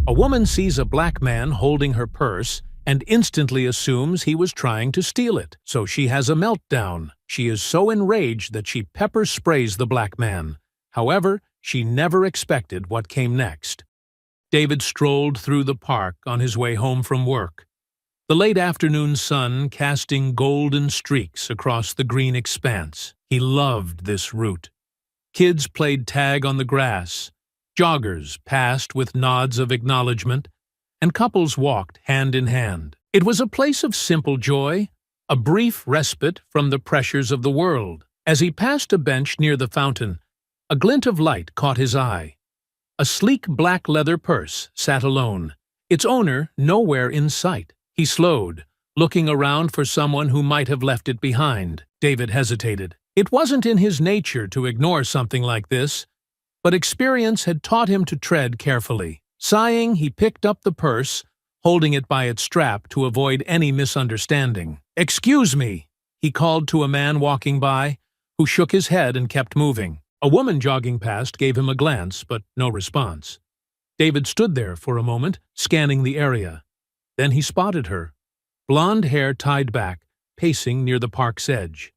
A woman sees a black man holding her purse and instantly assumes he was trying to steal it, so she has a meltdown. She is so enraged that she pepper sprays the black man. However, she never expected what came next. David strolled through the park on his way home from work, the late afternoon sun casting golden streaks across the green expanse. He loved this route. Kids played tag on the grass, joggers passed with nods of acknowledgement, and couples walked hand in hand. It was a place of simple joy, a brief respite from the pressures of the world. As he passed a bench near the fountain, a glint of light caught his eye. A sleek black leather purse sat alone, its owner nowhere in sight. He slowed, looking around for someone who might have left it behind. David hesitated. It wasn't in his nature to ignore something like this, but experience had taught him to tread carefully. Sighing, he picked up the purse, holding it by its strap to avoid any misunderstanding. "Excuse me," he called to a man walking by, who shook his head and kept moving. A woman jogging past gave him a glance, but no response. David stood there for a moment, scanning the area. Then he spotted her, blonde hair tied back, pacing near the park's edge.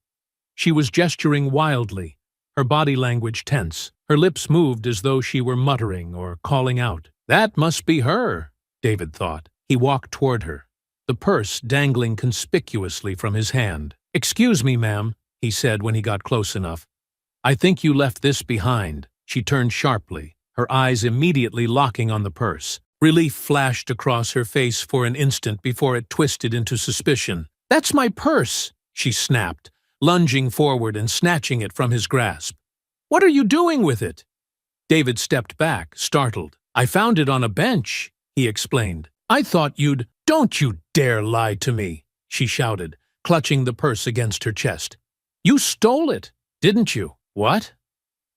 She was gesturing wildly, her body language tense. Her lips moved as though she were muttering or calling out. That must be her, David thought. He walked toward her, the purse dangling conspicuously from his hand. "Excuse me, ma'am," he said when he got close enough. "I think you left this behind." She turned sharply, her eyes immediately locking on the purse. Relief flashed across her face for an instant before it twisted into suspicion. "That's my purse," she snapped, lunging forward and snatching it from his grasp. "What are you doing with it?" David stepped back, startled. "I found it on a bench," he explained. "I thought you'd—" "Don't you dare lie to me," she shouted, clutching the purse against her chest. "You stole it, didn't you?" "What?"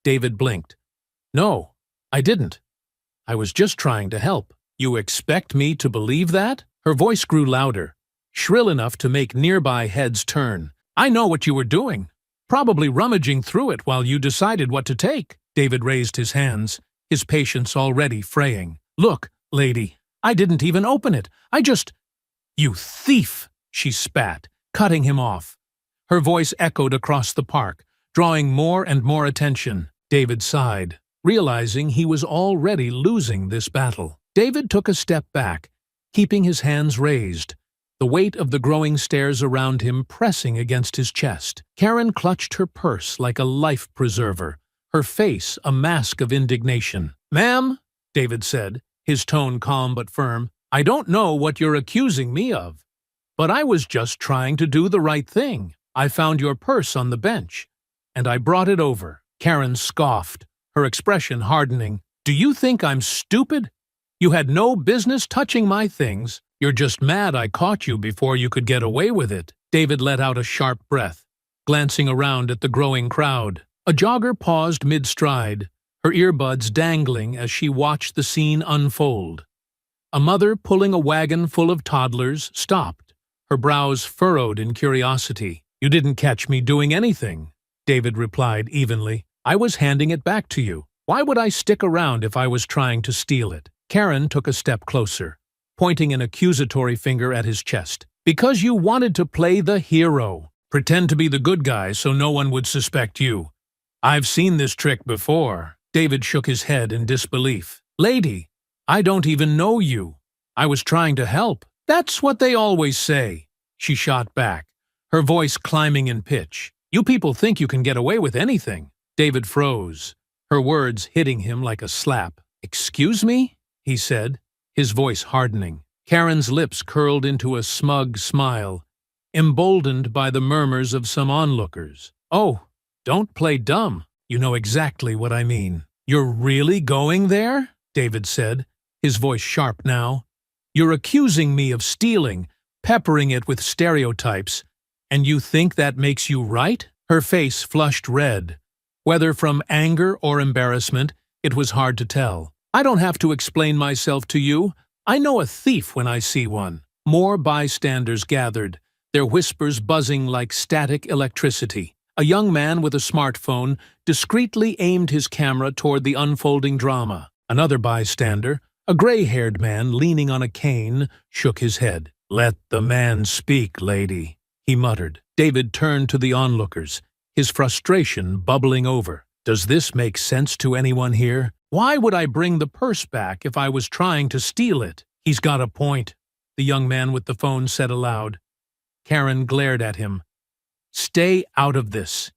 David blinked. "No, I didn't. I was just trying to help." "You expect me to believe that?" Her voice grew louder, shrill enough to make nearby heads turn. "I know what you were doing. Probably rummaging through it while you decided what to take." David raised his hands, his patience already fraying. "Look, lady, I didn't even open it. I just—" "You thief!" she spat, cutting him off. Her voice echoed across the park, drawing more and more attention. David sighed, realizing he was already losing this battle. David took a step back, keeping his hands raised, the weight of the growing stairs around him pressing against his chest. Karen clutched her purse like a life-preserver, her face a mask of indignation. "Ma'am," David said, his tone calm but firm, "I don't know what you're accusing me of, but I was just trying to do the right thing. I found your purse on the bench, and I brought it over." Karen scoffed, her expression hardening. "Do you think I'm stupid? You had no business touching my things. You're just mad I caught you before you could get away with it." David let out a sharp breath, glancing around at the growing crowd. A jogger paused mid-stride, her earbuds dangling as she watched the scene unfold. A mother pulling a wagon full of toddlers stopped, her brows furrowed in curiosity. "You didn't catch me doing anything," David replied evenly. "I was handing it back to you. Why would I stick around if I was trying to steal it?" Karen took a step closer, pointing an accusatory finger at his chest. "Because you wanted to play the hero. Pretend to be the good guy so no one would suspect you. I've seen this trick before." David shook his head in disbelief. "Lady, I don't even know you. I was trying to help." "That's what they always say," she shot back, her voice climbing in pitch. "You people think you can get away with anything." David froze, her words hitting him like a slap. "Excuse me?" he said, his voice hardening. Karen's lips curled into a smug smile, emboldened by the murmurs of some onlookers. "Oh, don't play dumb. You know exactly what I mean." "You're really going there?" David said, his voice sharp now. "You're accusing me of stealing, peppering it with stereotypes, and you think that makes you right?" Her face flushed red. Whether from anger or embarrassment, it was hard to tell. "I don't have to explain myself to you. I know a thief when I see one." More bystanders gathered, their whispers buzzing like static electricity. A young man with a smartphone discreetly aimed his camera toward the unfolding drama. Another bystander, A gray-haired man leaning on a cane shook his head. "Let the man speak, lady," he muttered. David turned to the onlookers, his frustration bubbling over. "Does this make sense to anyone here? Why would I bring the purse back if I was trying to steal it?" "He's got a point," the young man with the phone said aloud. Karen glared at him. "Stay out of this.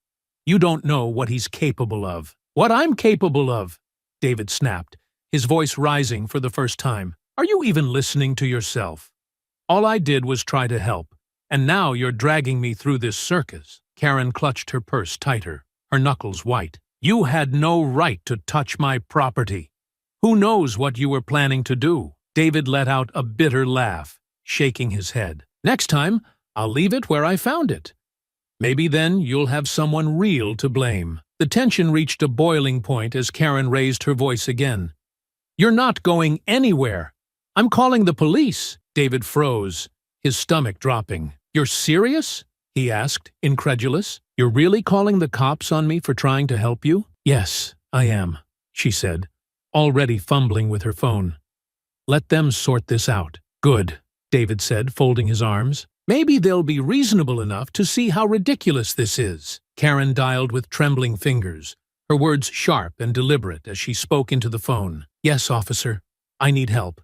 You don't know what he's capable of." "What I'm capable of," David snapped, his voice rising for the first time. "Are you even listening to yourself? All I did was try to help, and now you're dragging me through this circus." Karen clutched her purse tighter, her knuckles white. "You had no right to touch my property. Who knows what you were planning to do?" David let out a bitter laugh, shaking his head. "Next time, I'll leave it where I found it. Maybe then you'll have someone real to blame." The tension reached a boiling point as Karen raised her voice again. "You're not going anywhere. I'm calling the police." David froze, his stomach dropping. "You're serious?" he asked, incredulous. "You're really calling the cops on me for trying to help you?" "Yes, I am," she said, already fumbling with her phone. "Let them sort this out." "Good," David said, folding his arms. "Maybe they'll be reasonable enough to see how ridiculous this is." Karen dialed with trembling fingers, her words sharp and deliberate as she spoke into the phone. "Yes, officer. I need help.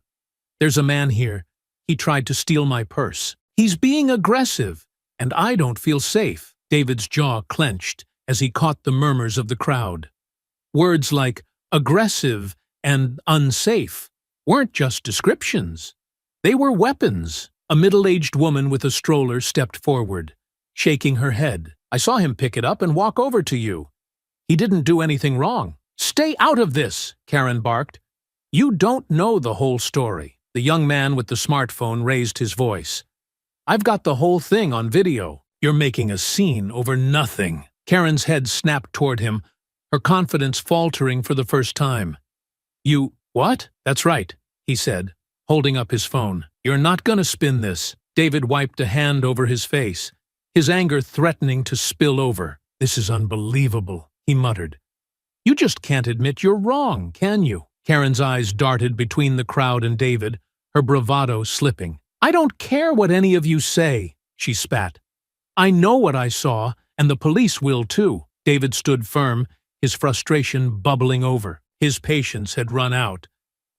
There's a man here. He tried to steal my purse. He's being aggressive, and I don't feel safe." David's jaw clenched as he caught the murmurs of the crowd. Words like aggressive and unsafe weren't just descriptions. They were weapons. A middle-aged woman with a stroller stepped forward, shaking her head. "I saw him pick it up and walk over to you. He didn't do anything wrong." "Stay out of this," Karen barked. "You don't know the whole story." The young man with the smartphone raised his voice. "I've got the whole thing on video. You're making a scene over nothing." Karen's head snapped toward him, her confidence faltering for the first time. "You, what?" "That's right," he said, holding up his phone. "You're not gonna spin this." David wiped a hand over his face, his anger threatening to spill over. "This is unbelievable," he muttered. "You just can't admit you're wrong, can you?" Karen's eyes darted between the crowd and David, her bravado slipping. "I don't care what any of you say," she spat. "I know what I saw, and the police will too." David stood firm, his frustration bubbling over. His patience had run out,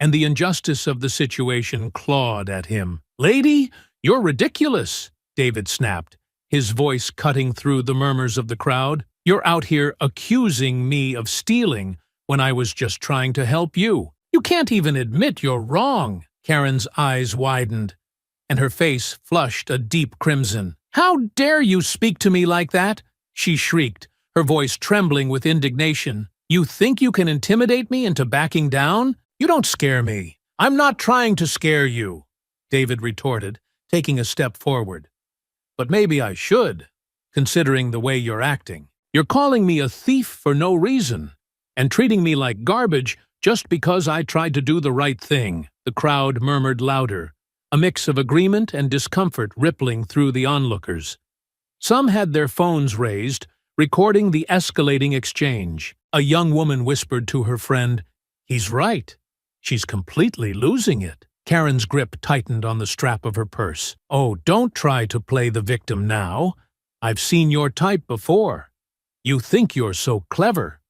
and the injustice of the situation clawed at him. "Lady, you're ridiculous," David snapped, his voice cutting through the murmurs of the crowd. "You're out here accusing me of stealing when I was just trying to help you. You can't even admit you're wrong." Karen's eyes widened, and her face flushed a deep crimson. "How dare you speak to me like that?" she shrieked, her voice trembling with indignation. "You think you can intimidate me into backing down? You don't scare me." "I'm not trying to scare you," David retorted, taking a step forward. "But maybe I should, considering the way you're acting. You're calling me a thief for no reason, and treating me like garbage just because I tried to do the right thing." The crowd murmured louder, a mix of agreement and discomfort rippling through the onlookers. Some had their phones raised, recording the escalating exchange. A young woman whispered to her friend, "He's right. She's completely losing it." Karen's grip tightened on the strap of her purse. "Oh, don't try to play the victim now. I've seen your type before. You think you're so clever,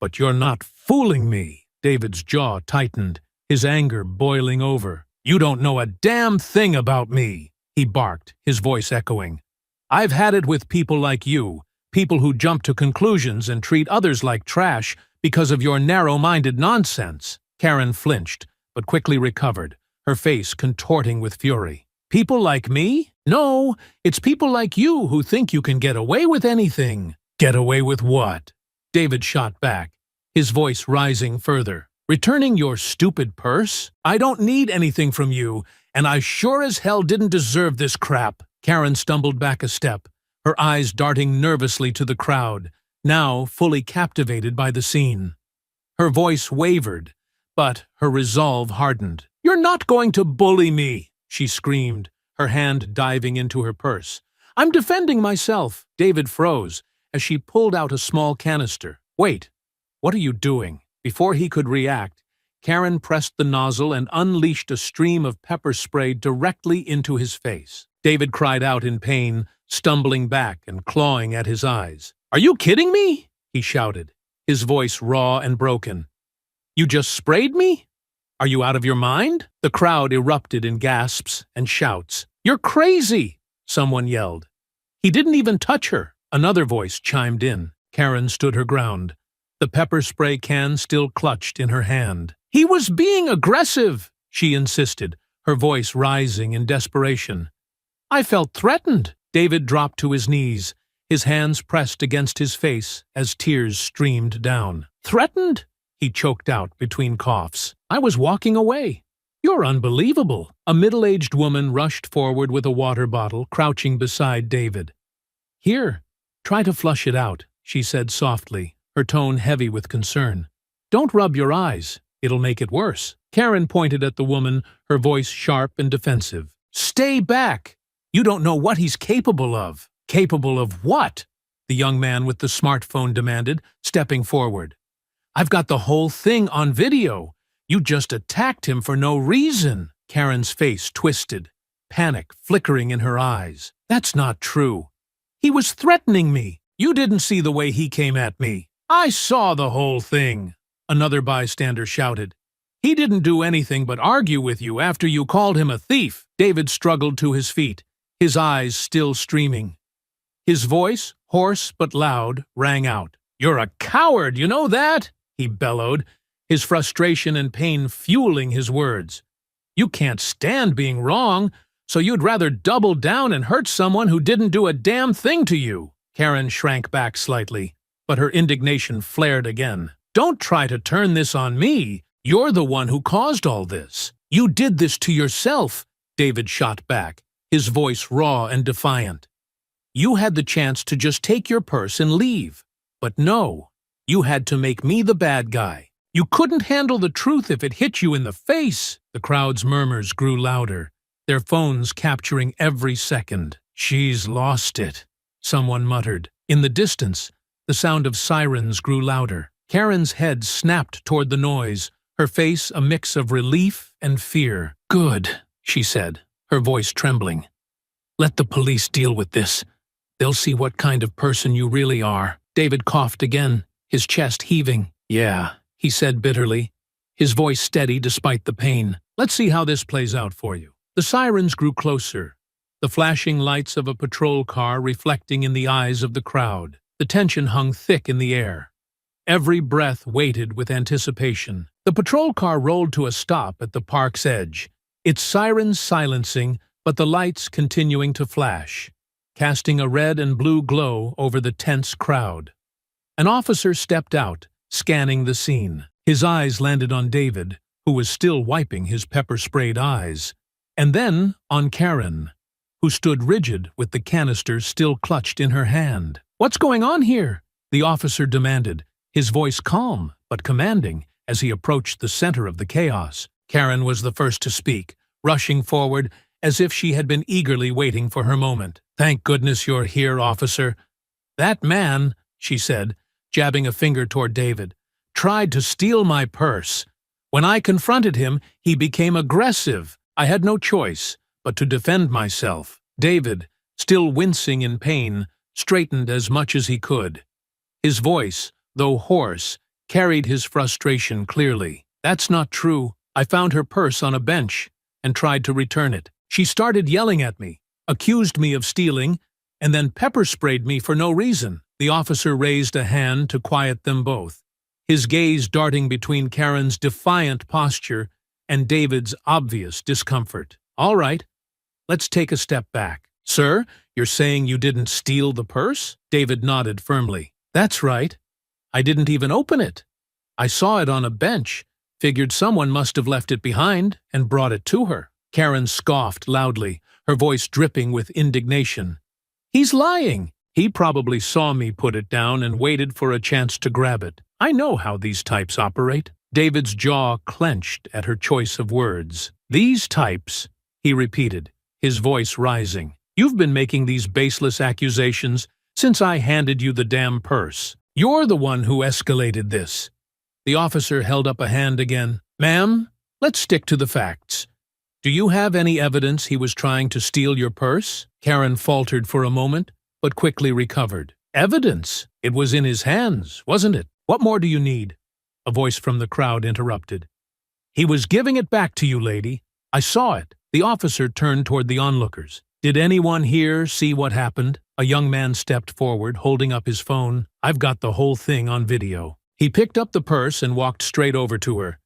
but you're not fooling me." David's jaw tightened, his anger boiling over. "You don't know a damn thing about me," he barked, his voice echoing. "I've had it with people like you, people who jump to conclusions and treat others like trash because of your narrow-minded nonsense." Karen flinched, but quickly recovered, her face contorting with fury. "People like me? No, it's people like you who think you can get away with anything." "Get away with what?" David shot back, his voice rising further. "Returning your stupid purse? I don't need anything from you, and I sure as hell didn't deserve this crap." Karen stumbled back a step, her eyes darting nervously to the crowd, now fully captivated by the scene. Her voice wavered, but her resolve hardened. "You're not going to bully me," she screamed, her hand diving into her purse. "I'm defending myself." David froze as she pulled out a small canister. "Wait, what are you doing?" Before he could react, Karen pressed the nozzle and unleashed a stream of pepper spray directly into his face. David cried out in pain, stumbling back and clawing at his eyes. "Are you kidding me?" he shouted, his voice raw and broken. "You just sprayed me? Are you out of your mind?" The crowd erupted in gasps and shouts. "You're crazy!" someone yelled. "He didn't even touch her," another voice chimed in. Karen stood her ground, the pepper spray can still clutched in her hand. "He was being aggressive," she insisted, her voice rising in desperation. "I felt threatened." David dropped to his knees, his hands pressed against his face as tears streamed down. "Threatened?" he choked out between coughs. "I was walking away." "You're unbelievable." A middle-aged woman rushed forward with a water bottle, crouching beside David. "Here, try to flush it out," she said softly, her tone heavy with concern. "Don't rub your eyes. It'll make it worse." Karen pointed at the woman, her voice sharp and defensive. "Stay back! You don't know what he's capable of." "Capable of what?" the young man with the smartphone demanded, stepping forward. "I've got the whole thing on video. You just attacked him for no reason." Karen's face twisted, panic flickering in her eyes. "That's not true. He was threatening me. You didn't see the way he came at me." "I saw the whole thing," another bystander shouted. "He didn't do anything but argue with you after you called him a thief." David struggled to his feet, his eyes still streaming. His voice, hoarse but loud, rang out. "You're a coward, you know that?" he bellowed, his frustration and pain fueling his words. "You can't stand being wrong, so you'd rather double down and hurt someone who didn't do a damn thing to you." Karen shrank back slightly, but her indignation flared again. "Don't try to turn this on me. You're the one who caused all this. You did this to yourself," David shot back, his voice raw and defiant. "You had the chance to just take your purse and leave. But no, you had to make me the bad guy. You couldn't handle the truth if it hit you in the face." The crowd's murmurs grew louder, their phones capturing every second. "She's lost it," someone muttered. In the distance, the sound of sirens grew louder. Karen's head snapped toward the noise, her face a mix of relief and fear. "Good," she said, her voice trembling. "Let the police deal with this. They'll see what kind of person you really are." David coughed again, his chest heaving. "Yeah," he said bitterly, his voice steady despite the pain. "Let's see how this plays out for you." The sirens grew closer, the flashing lights of a patrol car reflecting in the eyes of the crowd. The tension hung thick in the air. Every breath waited with anticipation. The patrol car rolled to a stop at the park's edge, its sirens silencing, but the lights continuing to flash, casting a red and blue glow over the tense crowd. An officer stepped out, scanning the scene. His eyes landed on David, who was still wiping his pepper-sprayed eyes, and then on Karen, who stood rigid with the canister still clutched in her hand. "What's going on here?" the officer demanded, his voice calm but commanding as he approached the center of the chaos. Karen was the first to speak, rushing forward as if she had been eagerly waiting for her moment. "Thank goodness you're here, officer. That man," she said, jabbing a finger toward David, "tried to steal my purse. When I confronted him, he became aggressive. I had no choice but to defend myself." David, still wincing in pain, straightened as much as he could. His voice, though hoarse, carried his frustration clearly. "That's not true. I found her purse on a bench and tried to return it. She started yelling at me, accused me of stealing, and then pepper-sprayed me for no reason." The officer raised a hand to quiet them both, his gaze darting between Karen's defiant posture and David's obvious discomfort. "All right, let's take a step back. Sir, you're saying you didn't steal the purse?" David nodded firmly. "That's right. I didn't even open it. I saw it on a bench, figured someone must have left it behind, and brought it to her." Karen scoffed loudly, her voice dripping with indignation. "He's lying. He probably saw me put it down and waited for a chance to grab it. I know how these types operate." David's jaw clenched at her choice of words. "These types," he repeated, his voice rising. "You've been making these baseless accusations since I handed you the damn purse. You're the one who escalated this." The officer held up a hand again, Ma'am, let's stick to the facts. Do you have any evidence he was trying to steal your purse? Karen faltered for a moment, but quickly recovered. Evidence? It was in his hands, wasn't it? What more do you need? A voice from the crowd interrupted. He was giving it back to you, lady. I saw it. The officer turned toward the onlookers. Did anyone here see what happened? A young man stepped forward, holding up his phone. I've got the whole thing on video. He picked up the purse and walked straight over to her.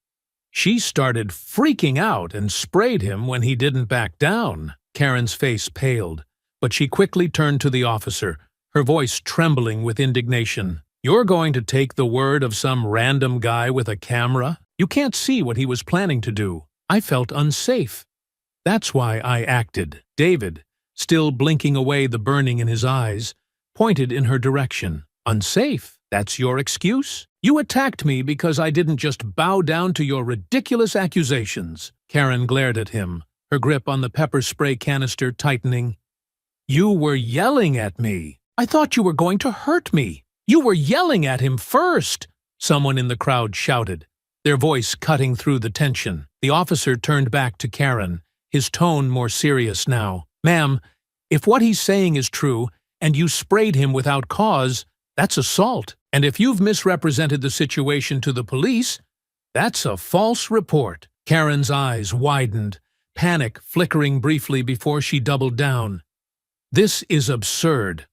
She started freaking out and sprayed him when he didn't back down. Karen's face paled, but she quickly turned to the officer, her voice trembling with indignation. You're going to take the word of some random guy with a camera? You can't see what he was planning to do. I felt unsafe. That's why I acted. David, still blinking away the burning in his eyes, pointed in her direction. Unsafe? That's your excuse? You attacked me because I didn't just bow down to your ridiculous accusations. Karen glared at him, her grip on the pepper spray canister tightening. You were yelling at me. I thought you were going to hurt me. You were yelling at him first, someone in the crowd shouted, their voice cutting through the tension. The officer turned back to Karen, his tone more serious now. Ma'am, if what he's saying is true, and you sprayed him without cause, that's assault. And if you've misrepresented the situation to the police, that's a false report. Karen's eyes widened, panic flickering briefly before she doubled down. This is absurd.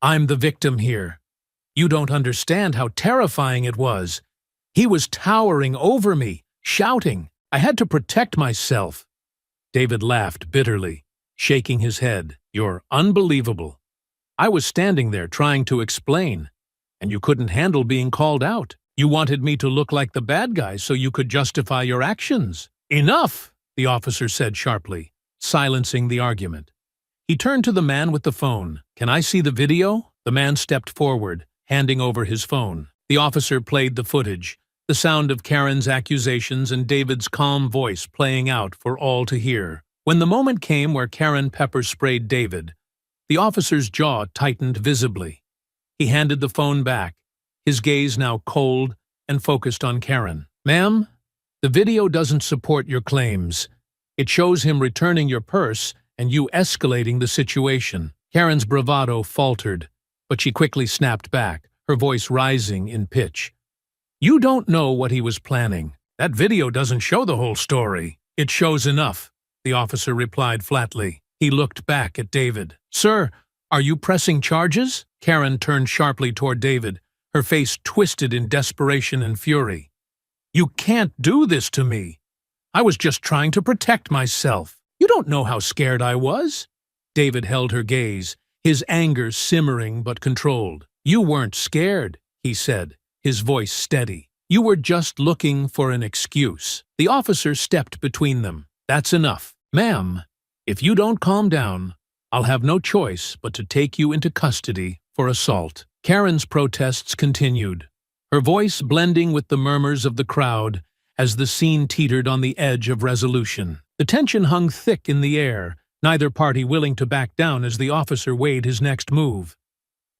I'm the victim here. You don't understand how terrifying it was. He was towering over me, shouting. I had to protect myself. David laughed bitterly, shaking his head. You're unbelievable. I was standing there trying to explain, and you couldn't handle being called out. You wanted me to look like the bad guy so you could justify your actions. Enough, the officer said sharply, silencing the argument. He turned to the man with the phone. Can I see the video? The man stepped forward, handing over his phone. The officer played the footage, the sound of Karen's accusations and David's calm voice playing out for all to hear. When the moment came where Karen pepper-sprayed David, the officer's jaw tightened visibly. He handed the phone back, his gaze now cold and focused on Karen. Ma'am, the video doesn't support your claims. It shows him returning your purse and you escalating the situation. Karen's bravado faltered, but she quickly snapped back, her voice rising in pitch. You don't know what he was planning. That video doesn't show the whole story. It shows enough, the officer replied flatly. He looked back at David. Sir, are you pressing charges? Karen turned sharply toward David, her face twisted in desperation and fury. You can't do this to me. I was just trying to protect myself. You don't know how scared I was. David held her gaze, his anger simmering but controlled. You weren't scared, he said, his voice steady. You were just looking for an excuse. The officer stepped between them. That's enough. Ma'am, if you don't calm down, I'll have no choice but to take you into custody for assault. Karen's protests continued, her voice blending with the murmurs of the crowd as the scene teetered on the edge of resolution. The tension hung thick in the air, neither party willing to back down as the officer weighed his next move.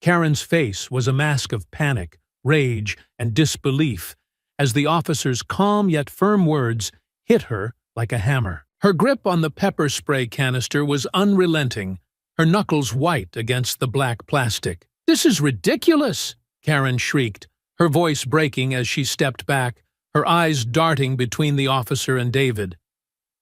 Karen's face was a mask of panic, rage, and disbelief as the officer's calm yet firm words hit her like a hammer. Her grip on the pepper spray canister was unrelenting, her knuckles white against the black plastic. This is ridiculous, Karen shrieked, her voice breaking as she stepped back, her eyes darting between the officer and David.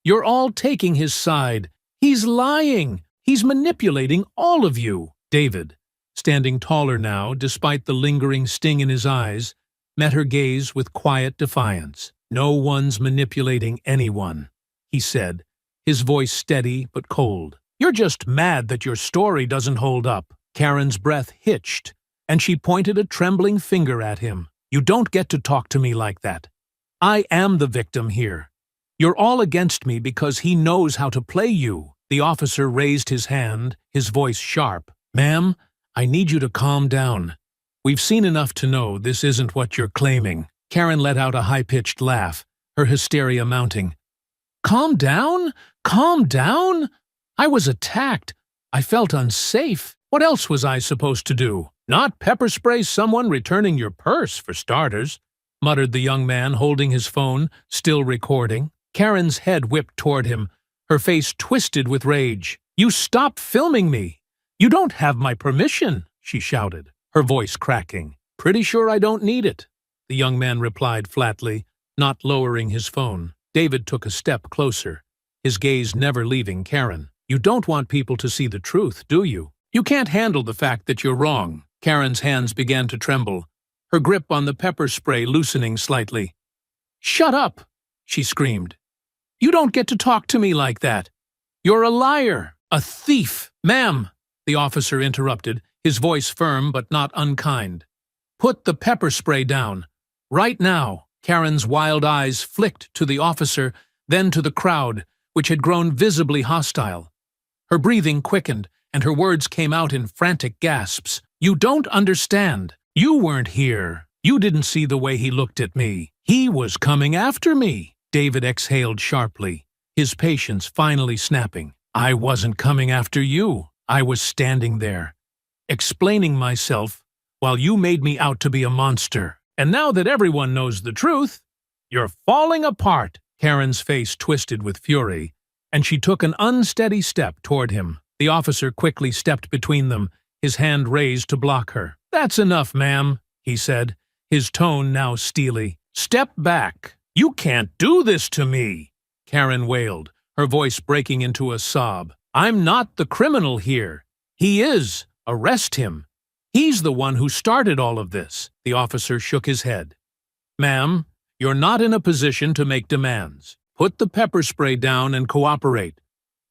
You're all taking his side. He's lying. He's manipulating all of you. David, standing taller now despite the lingering sting in his eyes, met her gaze with quiet defiance. No one's manipulating anyone, he said, his voice steady but cold. You're just mad that your story doesn't hold up. Karen's breath hitched, and she pointed a trembling finger at him. You don't get to talk to me like that. I am the victim here. You're all against me because he knows how to play you. The officer raised his hand, his voice sharp. Ma'am, I need you to calm down. We've seen enough to know this isn't what you're claiming. Karen let out a high-pitched laugh, her hysteria mounting. Calm down? Calm down? I was attacked. I felt unsafe. What else was I supposed to do? Not pepper spray someone returning your purse, for starters. muttered the young man, holding his phone, still recording. Karen's head whipped toward him, her face twisted with rage. "You stop filming me! You don't have my permission!" she shouted, her voice cracking. "Pretty sure I don't need it," the young man replied flatly, not lowering his phone. David took a step closer, his gaze never leaving Karen. "You don't want people to see the truth, do you? You can't handle the fact that you're wrong." Karen's hands began to tremble, her grip on the pepper spray loosening slightly. "Shut up!" she screamed. "You don't get to talk to me like that. You're a liar, a thief." "Ma'am," the officer interrupted, his voice firm but not unkind. "Put the pepper spray down. Right now." Karen's wild eyes flicked to the officer, then to the crowd, which had grown visibly hostile. Her breathing quickened, and her words came out in frantic gasps. "You don't understand. You weren't here. You didn't see the way he looked at me. He was coming after me." David exhaled sharply, his patience finally snapping. "I wasn't coming after you. I was standing there, explaining myself, while you made me out to be a monster. And now that everyone knows the truth, you're falling apart." Karen's face twisted with fury, and she took an unsteady step toward him. The officer quickly stepped between them, his hand raised to block her. "That's enough, ma'am," he said, his tone now steely. "Step back. You can't do this to me," Karen wailed, her voice breaking into a sob. "I'm not the criminal here. He is. Arrest him. He's the one who started all of this." The officer shook his head. "Ma'am, you're not in a position to make demands. Put the pepper spray down and cooperate,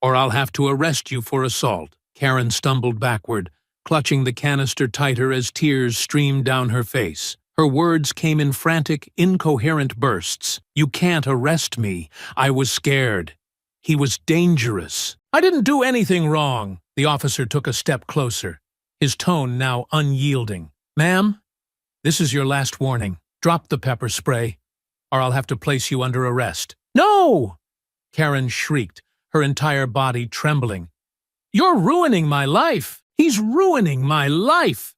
or I'll have to arrest you for assault." Karen stumbled backward, clutching the canister tighter as tears streamed down her face. Her words came in frantic, incoherent bursts. "You can't arrest me. I was scared. He was dangerous." "I didn't do anything wrong." The officer took a step closer, his tone now unyielding. "Ma'am, this is your last warning. Drop the pepper spray, or I'll have to place you under arrest." "No!" Karen shrieked, her entire body trembling. "You're ruining my life! He's ruining my life!"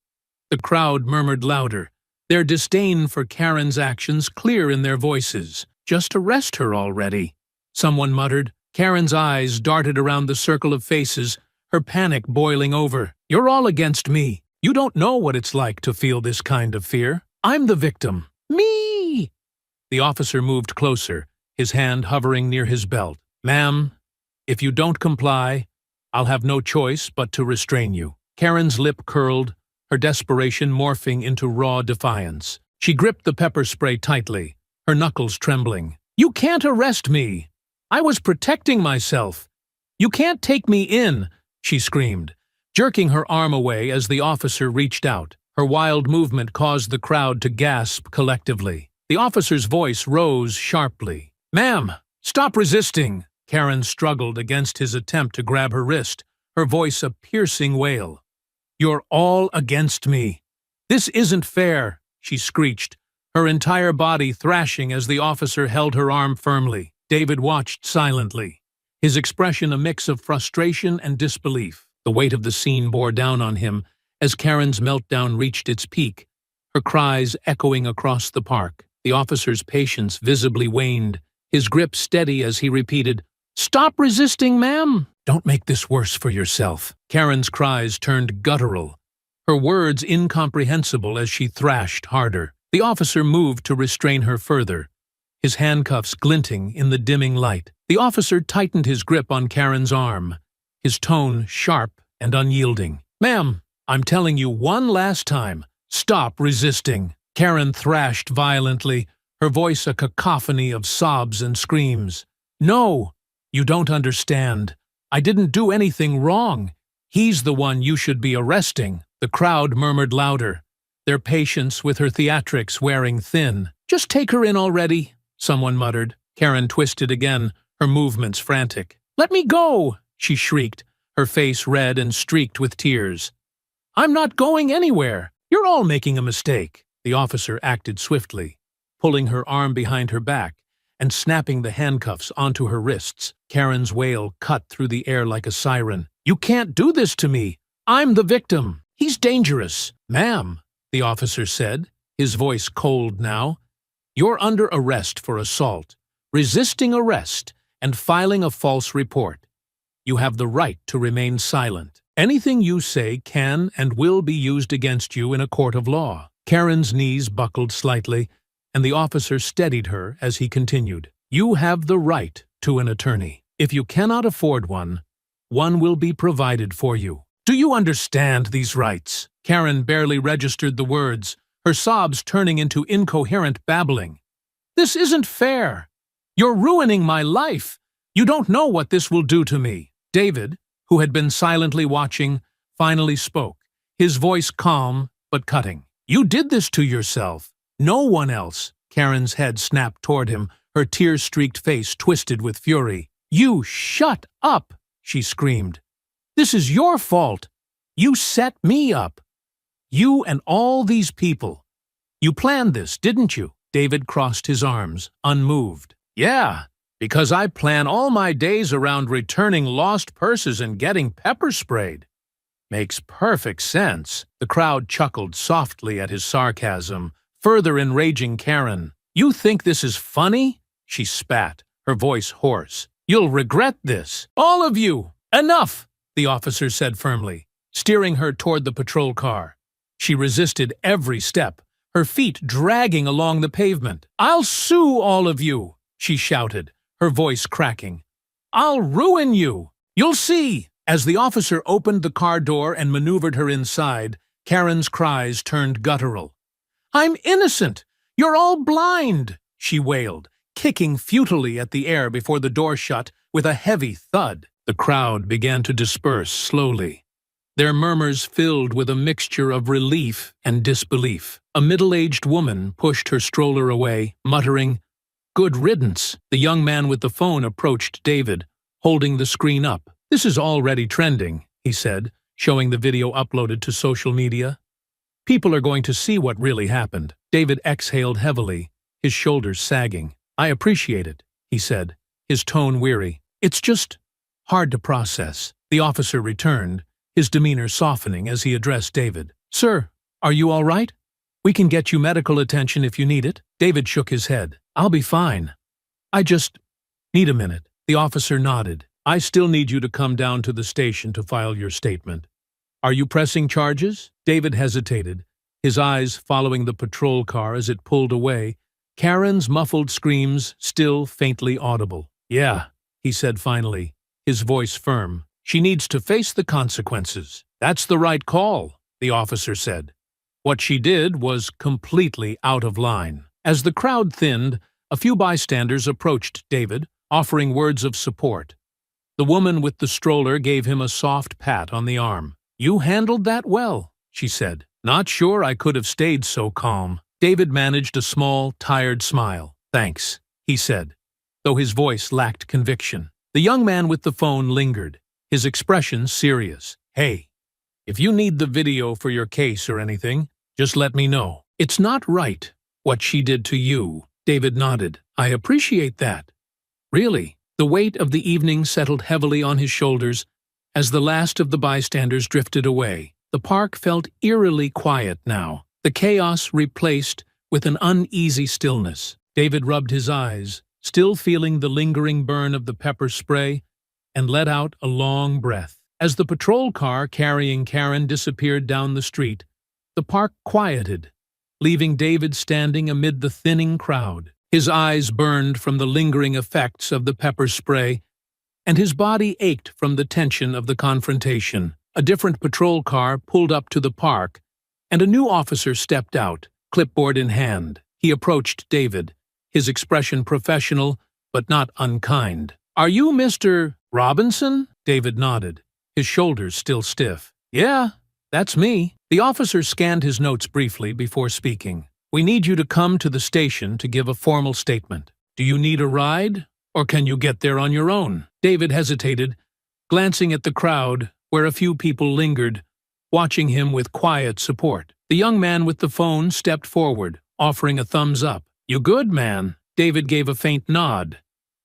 The crowd murmured louder, their disdain for Karen's actions clear in their voices. "Just arrest her already," someone muttered. Karen's eyes darted around the circle of faces, her panic boiling over. "You're all against me. You don't know what it's like to feel this kind of fear. I'm the victim. Me!" The officer moved closer, his hand hovering near his belt. "Ma'am, if you don't comply, I'll have no choice but to restrain you." Karen's lip curled, her desperation morphing into raw defiance. She gripped the pepper spray tightly, her knuckles trembling. "You can't arrest me. I was protecting myself. You can't take me in," she screamed, jerking her arm away as the officer reached out. Her wild movement caused the crowd to gasp collectively. The officer's voice rose sharply. "Ma'am, stop resisting!" Karen struggled against his attempt to grab her wrist, her voice a piercing wail. "You're all against me. This isn't fair," she screeched, her entire body thrashing as the officer held her arm firmly. David watched silently, his expression a mix of frustration and disbelief. The weight of the scene bore down on him as Karen's meltdown reached its peak, her cries echoing across the park. The officer's patience visibly waned, his grip steady as he repeated, "Stop resisting, ma'am!" "Don't make this worse for yourself." Karen's cries turned guttural, her words incomprehensible as she thrashed harder. The officer moved to restrain her further, his handcuffs glinting in the dimming light. The officer tightened his grip on Karen's arm, his tone sharp and unyielding. "Ma'am, I'm telling you one last time, stop resisting." Karen thrashed violently, her voice a cacophony of sobs and screams. "No, you don't understand. I didn't do anything wrong. He's the one you should be arresting." The crowd murmured louder, their patience with her theatrics wearing thin. "Just take her in already," someone muttered. Karen twisted again, her movements frantic. "Let me go!" she shrieked, her face red and streaked with tears. "I'm not going anywhere. You're all making a mistake." The officer acted swiftly, pulling her arm behind her back and snapping the handcuffs onto her wrists. Karen's wail cut through the air like a siren. "You can't do this to me. I'm the victim. He's dangerous." "Ma'am," the officer said, his voice cold now, You're under arrest for assault, resisting arrest, and filing a false report. You have the right to remain silent. Anything you say can and will be used against you in a court of law." Karen's knees buckled slightly, and the officer steadied her as he continued. "You have the right to an attorney. If you cannot afford one, one will be provided for you. Do you understand these rights?" Karen barely registered the words, her sobs turning into incoherent babbling. "This isn't fair. You're ruining my life. You don't know what this will do to me." David, who had been silently watching, finally spoke, his voice calm but cutting. "You did this to yourself. No one else." Karen's head snapped toward him, her tear-streaked face twisted with fury. "You shut up!" she screamed. "This is your fault. You set me up. You and all these people. You planned this, didn't you?" David crossed his arms, unmoved. "Yeah, because I plan all my days around returning lost purses and getting pepper sprayed." "Makes perfect sense." The crowd chuckled softly at his sarcasm, further enraging Karen. "You think this is funny?" she spat, her voice hoarse. "You'll regret this. All of you! Enough!" the officer said firmly, steering her toward the patrol car. She resisted every step, her feet dragging along the pavement. "I'll sue all of you!" she shouted, her voice cracking. "I'll ruin you! You'll see!" As the officer opened the car door and maneuvered her inside, Karen's cries turned guttural. "I'm innocent! You're all blind!" she wailed, kicking futilely at the air before the door shut with a heavy thud. The crowd began to disperse slowly, their murmurs filled with a mixture of relief and disbelief. A middle-aged woman pushed her stroller away, muttering, "Good riddance." The young man with the phone approached David, holding the screen up. "This is already trending," he said, showing the video uploaded to social media. "People are going to see what really happened." David exhaled heavily, his shoulders sagging. "I appreciate it," he said, his tone weary. "It's just hard to process." The officer returned, his demeanor softening as he addressed David. "Sir, are you all right? We can get you medical attention if you need it." David shook his head. "I'll be fine. I just need a minute." The officer nodded. "I still need you to come down to the station to file your statement." "Are you pressing charges?" David hesitated, his eyes following the patrol car as it pulled away, Karen's muffled screams still faintly audible. "Yeah," he said finally, his voice firm. "She needs to face the consequences." "That's the right call," the officer said. What she did was completely out of line. As the crowd thinned, a few bystanders approached David, offering words of support. The woman with the stroller gave him a soft pat on the arm. "You handled that well," she said. "Not sure I could have stayed so calm." David managed a small, tired smile. "Thanks," he said, though his voice lacked conviction. The young man with the phone lingered, his expression serious. "Hey, if you need the video for your case or anything, just let me know." "It's not right, what she did to you." David nodded. "I appreciate that. Really." The weight of the evening settled heavily on his shoulders as the last of the bystanders drifted away. The park felt eerily quiet now, the chaos replaced with an uneasy stillness. David rubbed his eyes, still feeling the lingering burn of the pepper spray, and let out a long breath. As the patrol car carrying Karen disappeared down the street, the park quieted, leaving David standing amid the thinning crowd. His eyes burned from the lingering effects of the pepper spray, and his body ached from the tension of the confrontation. A different patrol car pulled up to the park, and a new officer stepped out, clipboard in hand. He approached David, his expression professional but not unkind. "Are you Mr. Robinson?" David nodded, his shoulders still stiff. "Yeah, that's me." The officer scanned his notes briefly before speaking. "We need you to come to the station to give a formal statement. Do you need a ride, or can you get there on your own?" David hesitated, glancing at the crowd where a few people lingered, watching him with quiet support. The young man with the phone stepped forward, offering a thumbs up. "You good, man?" David gave a faint nod,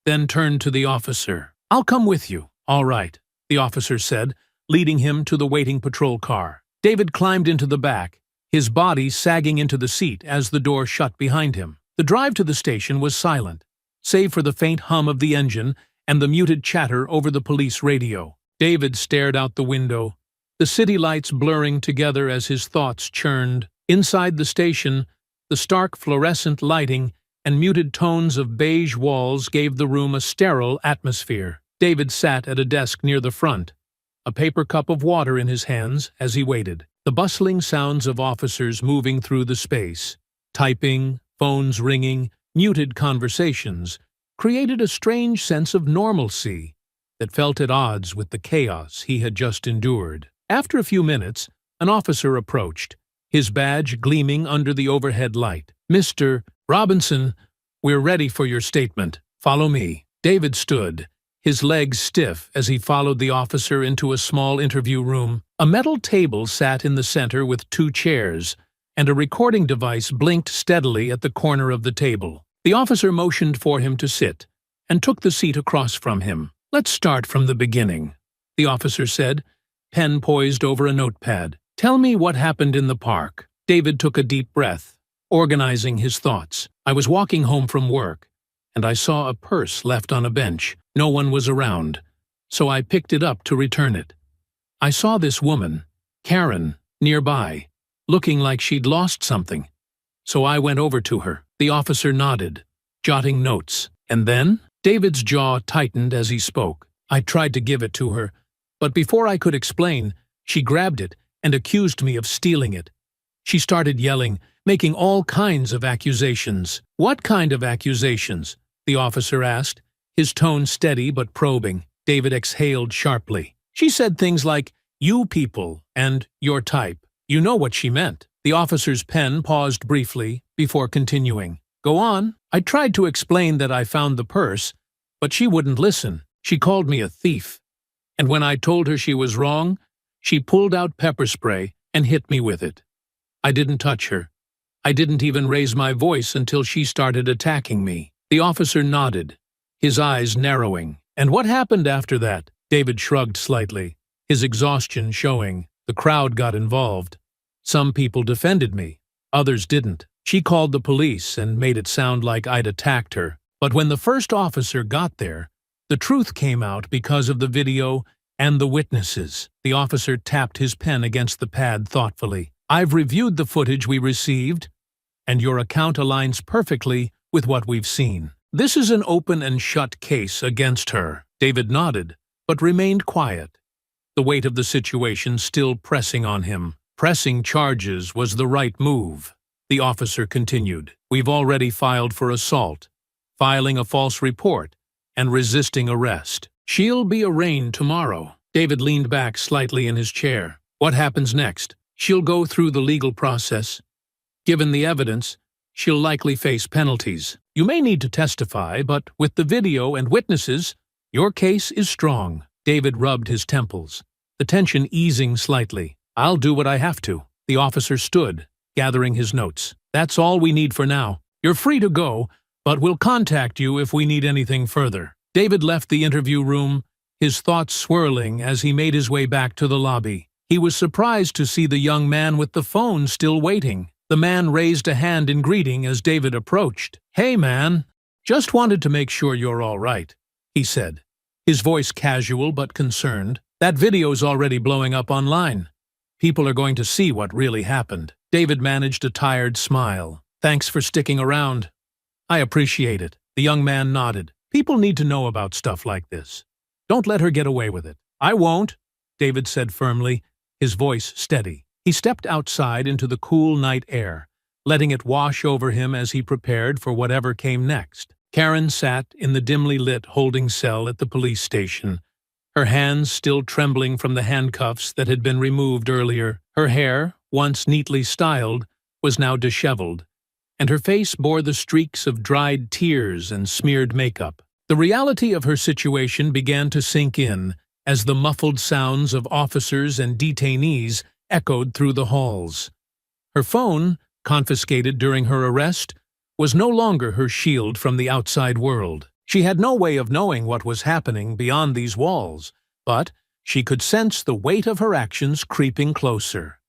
then turned to the officer. "I'll come with you." "All right," the officer said, leading him to the waiting patrol car. David climbed into the back, his body sagging into the seat as the door shut behind him. The drive to the station was silent, save for the faint hum of the engine and the muted chatter over the police radio. David stared out the window, the city lights blurring together as his thoughts churned. Inside the station, the stark fluorescent lighting and muted tones of beige walls gave the room a sterile atmosphere. David sat at a desk near the front, a paper cup of water in his hands as he waited. The bustling sounds of officers moving through the space, typing, phones ringing, muted conversations, created a strange sense of normalcy that felt at odds with the chaos he had just endured. After a few minutes, an officer approached, his badge gleaming under the overhead light. "Mr. Robinson, we're ready for your statement. Follow me." David stood, his legs stiff as he followed the officer into a small interview room. A metal table sat in the center with 2 chairs, and a recording device blinked steadily at the corner of the table. The officer motioned for him to sit, and took the seat across from him. "Let's start from the beginning," the officer said, pen poised over a notepad. "Tell me what happened in the park." David took a deep breath, organizing his thoughts. "I was walking home from work, and I saw a purse left on a bench. No one was around, so I picked it up to return it. I saw this woman, Karen, nearby, looking like she'd lost something, so I went over to her." The officer nodded, jotting notes. "And then?" David's jaw tightened as he spoke. "I tried to give it to her, but before I could explain, she grabbed it and accused me of stealing it. She started yelling, making all kinds of accusations." "What kind of accusations?" the officer asked, his tone steady but probing. David exhaled sharply. "She said things like, 'You people,' and 'your type.' You know what she meant." The officer's pen paused briefly before continuing. "Go on." "I tried to explain that I found the purse, but she wouldn't listen. She called me a thief. And when I told her she was wrong, she pulled out pepper spray and hit me with it. I didn't touch her. I didn't even raise my voice until she started attacking me." The officer nodded, his eyes narrowing. "And what happened after that?" David shrugged slightly, his exhaustion showing. "The crowd got involved. Some people defended me, others didn't. She called the police and made it sound like I'd attacked her. But when the first officer got there, the truth came out because of the video and the witnesses." The officer tapped his pen against the pad thoughtfully. "I've reviewed the footage we received, and your account aligns perfectly with what we've seen. This is an open and shut case against her." David nodded, but remained quiet, the weight of the situation still pressing on him. "Pressing charges was the right move," the officer continued. "We've already filed for assault, filing a false report, and resisting arrest. She'll be arraigned tomorrow." David leaned back slightly in his chair. "What happens next?" "She'll go through the legal process. Given the evidence, she'll likely face penalties. You may need to testify, but with the video and witnesses, your case is strong." David rubbed his temples, the tension easing slightly. "I'll do what I have to." The officer stood, gathering his notes. "That's all we need for now. You're free to go, but we'll contact you if we need anything further." David left the interview room, his thoughts swirling as he made his way back to the lobby. He was surprised to see the young man with the phone still waiting. The man raised a hand in greeting as David approached. "Hey, man. Just wanted to make sure you're all right," he said, his voice casual but concerned. "That video's already blowing up online. People are going to see what really happened." David managed a tired smile. "Thanks for sticking around. I appreciate it." The young man nodded. "People need to know about stuff like this. Don't let her get away with it." "I won't," David said firmly, his voice steady. He stepped outside into the cool night air, letting it wash over him as he prepared for whatever came next. Karen sat in the dimly lit holding cell at the police station, her hands still trembling from the handcuffs that had been removed earlier. Her hair, once neatly styled, was now disheveled, and her face bore the streaks of dried tears and smeared makeup. The reality of her situation began to sink in as the muffled sounds of officers and detainees echoed through the halls. Her phone, confiscated during her arrest, was no longer her shield from the outside world. She had no way of knowing what was happening beyond these walls, but she could sense the weight of her actions creeping closer,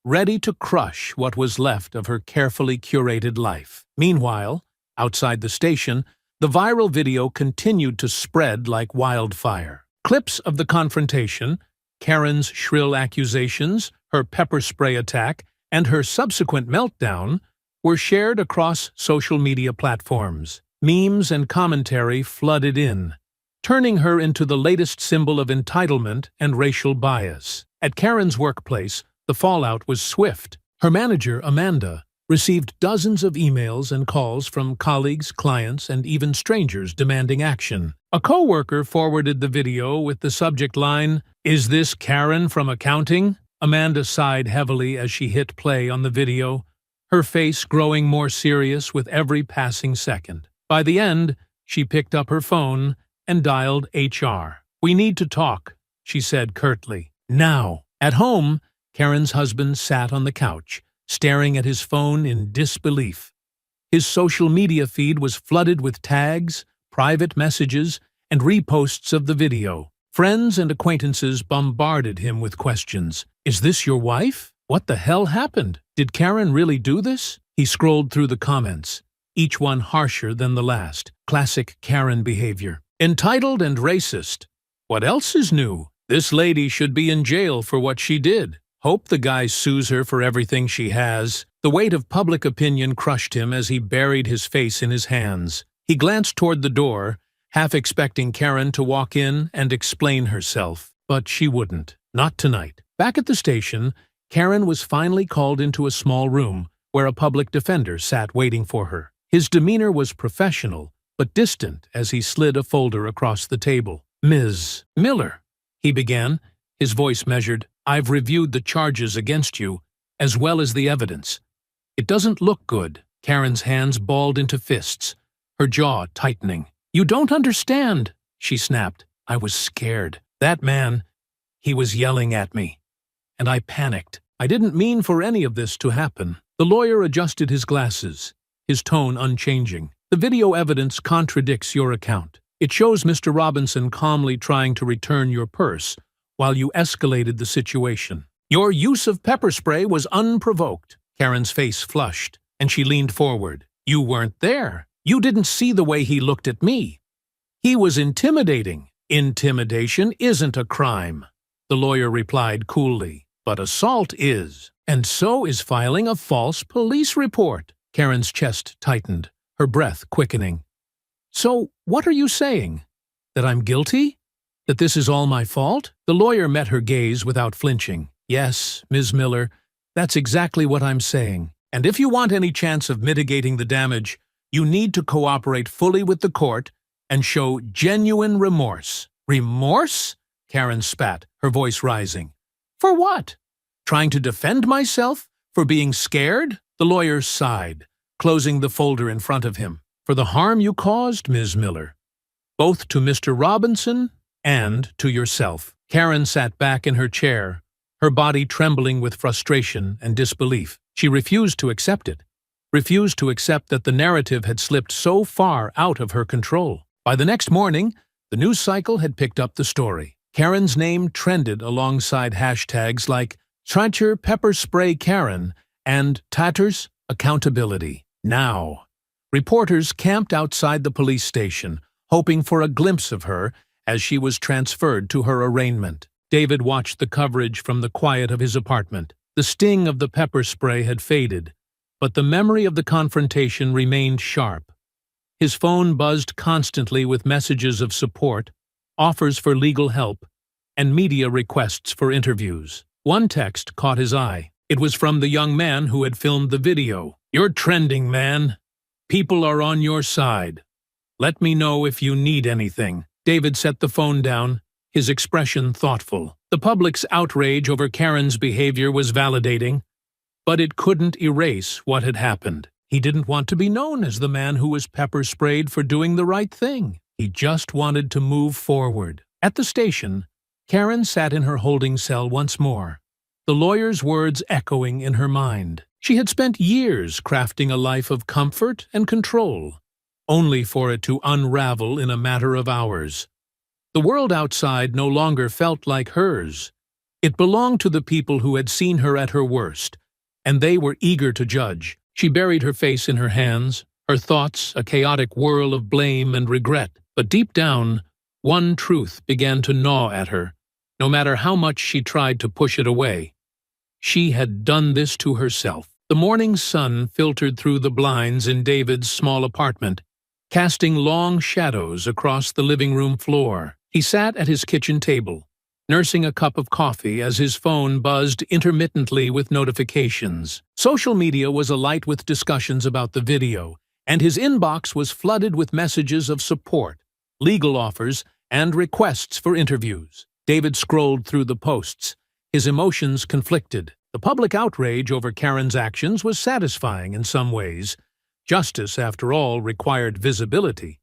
ready to crush what was left of her carefully curated life. Meanwhile, Outside the station, the viral video continued to spread like wildfire. Clips of the confrontation, Karen's shrill accusations, her pepper spray attack, and her subsequent meltdown were shared across social media platforms. Memes and commentary flooded in, turning her into the latest symbol of entitlement and racial bias. At Karen's workplace, the fallout was swift. Her manager, Amanda, received dozens of emails and calls from colleagues, clients, and even strangers demanding action. A coworker forwarded the video with the subject line, "Is this Karen from accounting?" Amanda sighed heavily as she hit play on the video, her face growing more serious with every passing second. By the end, she picked up her phone and dialed HR. "We need to talk," she said curtly. "Now." At home, Karen's husband sat on the couch, staring at his phone in disbelief. His social media feed was flooded with tags, private messages, and reposts of the video. Friends and acquaintances bombarded him with questions. "Is this your wife? What the hell happened? Did Karen really do this?" He scrolled through the comments, each one harsher than the last. Classic Karen behavior. "Entitled and racist. What else is new? This lady should be in jail for what she did. Hope the guy sues her for everything she has." The weight of public opinion crushed him as he buried his face in his hands. He glanced toward the door, half expecting Karen to walk in and explain herself. But she wouldn't. Not tonight. Back at the station, Karen was finally called into a small room where a public defender sat waiting for her. His demeanor was professional, but distant as he slid a folder across the table. "Ms. Miller," he began, his voice measured, "I've reviewed the charges against you, as well as the evidence. It doesn't look good." Karen's hands balled into fists, her jaw tightening. "You don't understand," she snapped. "I was scared. That man, he was yelling at me. And I panicked. I didn't mean for any of this to happen." The lawyer adjusted his glasses, his tone unchanging. "The video evidence contradicts your account. It shows Mr. Robinson calmly trying to return your purse while you escalated the situation. Your use of pepper spray was unprovoked." Karen's face flushed, and she leaned forward. "You weren't there. You didn't see the way he looked at me. He was intimidating." "Intimidation isn't a crime," the lawyer replied coolly. "But assault is. And so is filing a false police report." Karen's chest tightened, her breath quickening. "So what are you saying? That I'm guilty? That this is all my fault?" The lawyer met her gaze without flinching. "Yes, Ms. Miller, that's exactly what I'm saying. And if you want any chance of mitigating the damage, you need to cooperate fully with the court and show genuine remorse." "Remorse?" Karen spat, her voice rising. "For what? Trying to defend myself? For being scared?" The lawyer sighed, closing the folder in front of him. "For the harm you caused, Ms. Miller, both to Mr. Robinson and to yourself." Karen sat back in her chair, her body trembling with frustration and disbelief. She refused to accept it, refused to accept that the narrative had slipped so far out of her control. By the next morning, the news cycle had picked up the story. Karen's name trended alongside hashtags like Trencher Pepper Spray Karen and Tatters Accountability. Now, reporters camped outside the police station, hoping for a glimpse of her as she was transferred to her arraignment. David watched the coverage from the quiet of his apartment. The sting of the pepper spray had faded, but the memory of the confrontation remained sharp. His phone buzzed constantly with messages of support, offers for legal help, and media requests for interviews. One text caught his eye. It was from the young man who had filmed the video. "You're trending, man. People are on your side. Let me know if you need anything." David set the phone down, his expression thoughtful. The public's outrage over Karen's behavior was validating, but it couldn't erase what had happened. He didn't want to be known as the man who was pepper-sprayed for doing the right thing. He just wanted to move forward. At the station, Karen sat in her holding cell once more, the lawyer's words echoing in her mind. She had spent years crafting a life of comfort and control, only for it to unravel in a matter of hours. The world outside no longer felt like hers. It belonged to the people who had seen her at her worst, and they were eager to judge. She buried her face in her hands, Her thoughts a chaotic whirl of blame and regret. But deep down, one truth began to gnaw at her, no matter how much she tried to push it away. She had done this to herself. The morning sun filtered through the blinds in David's small apartment, casting long shadows across the living room floor. He sat at his kitchen table, nursing a cup of coffee as his phone buzzed intermittently with notifications. Social media was alight with discussions about the video, and his inbox was flooded with messages of support, legal offers, and requests for interviews. David scrolled through the posts, his emotions conflicted. The public outrage over Karen's actions was satisfying in some ways. Justice, after all, required visibility.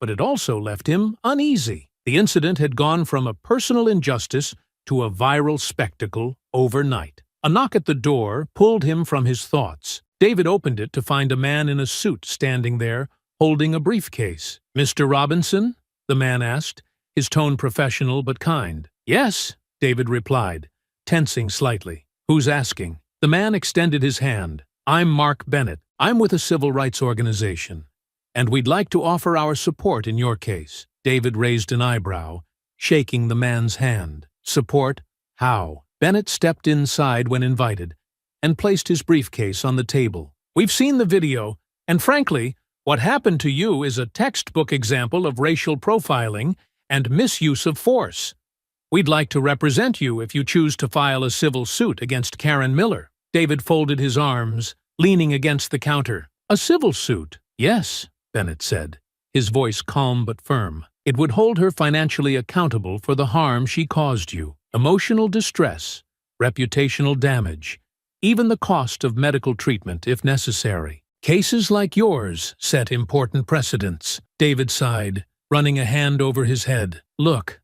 But it also left him uneasy. The incident had gone from a personal injustice to a viral spectacle overnight. A knock at the door pulled him from his thoughts. David opened it to find a man in a suit standing there, holding a briefcase. "Mr. Robinson?" the man asked, his tone professional but kind. "Yes," David replied, tensing slightly. "Who's asking?" The man extended his hand. "I'm Mark Bennett. I'm with a civil rights organization, and we'd like to offer our support in your case." David raised an eyebrow, shaking the man's hand. "Support? How?" Bennett stepped inside when invited and placed his briefcase on the table. "We've seen the video, and frankly, what happened to you is a textbook example of racial profiling and misuse of force. We'd like to represent you if you choose to file a civil suit against Karen Miller." David folded his arms, leaning against the counter. "A civil suit?" "Yes," Bennett said, his voice calm but firm. "It would hold her financially accountable for the harm she caused you. Emotional distress, reputational damage, even the cost of medical treatment if necessary. Cases like yours set important precedents." David sighed, running a hand over his head. "Look,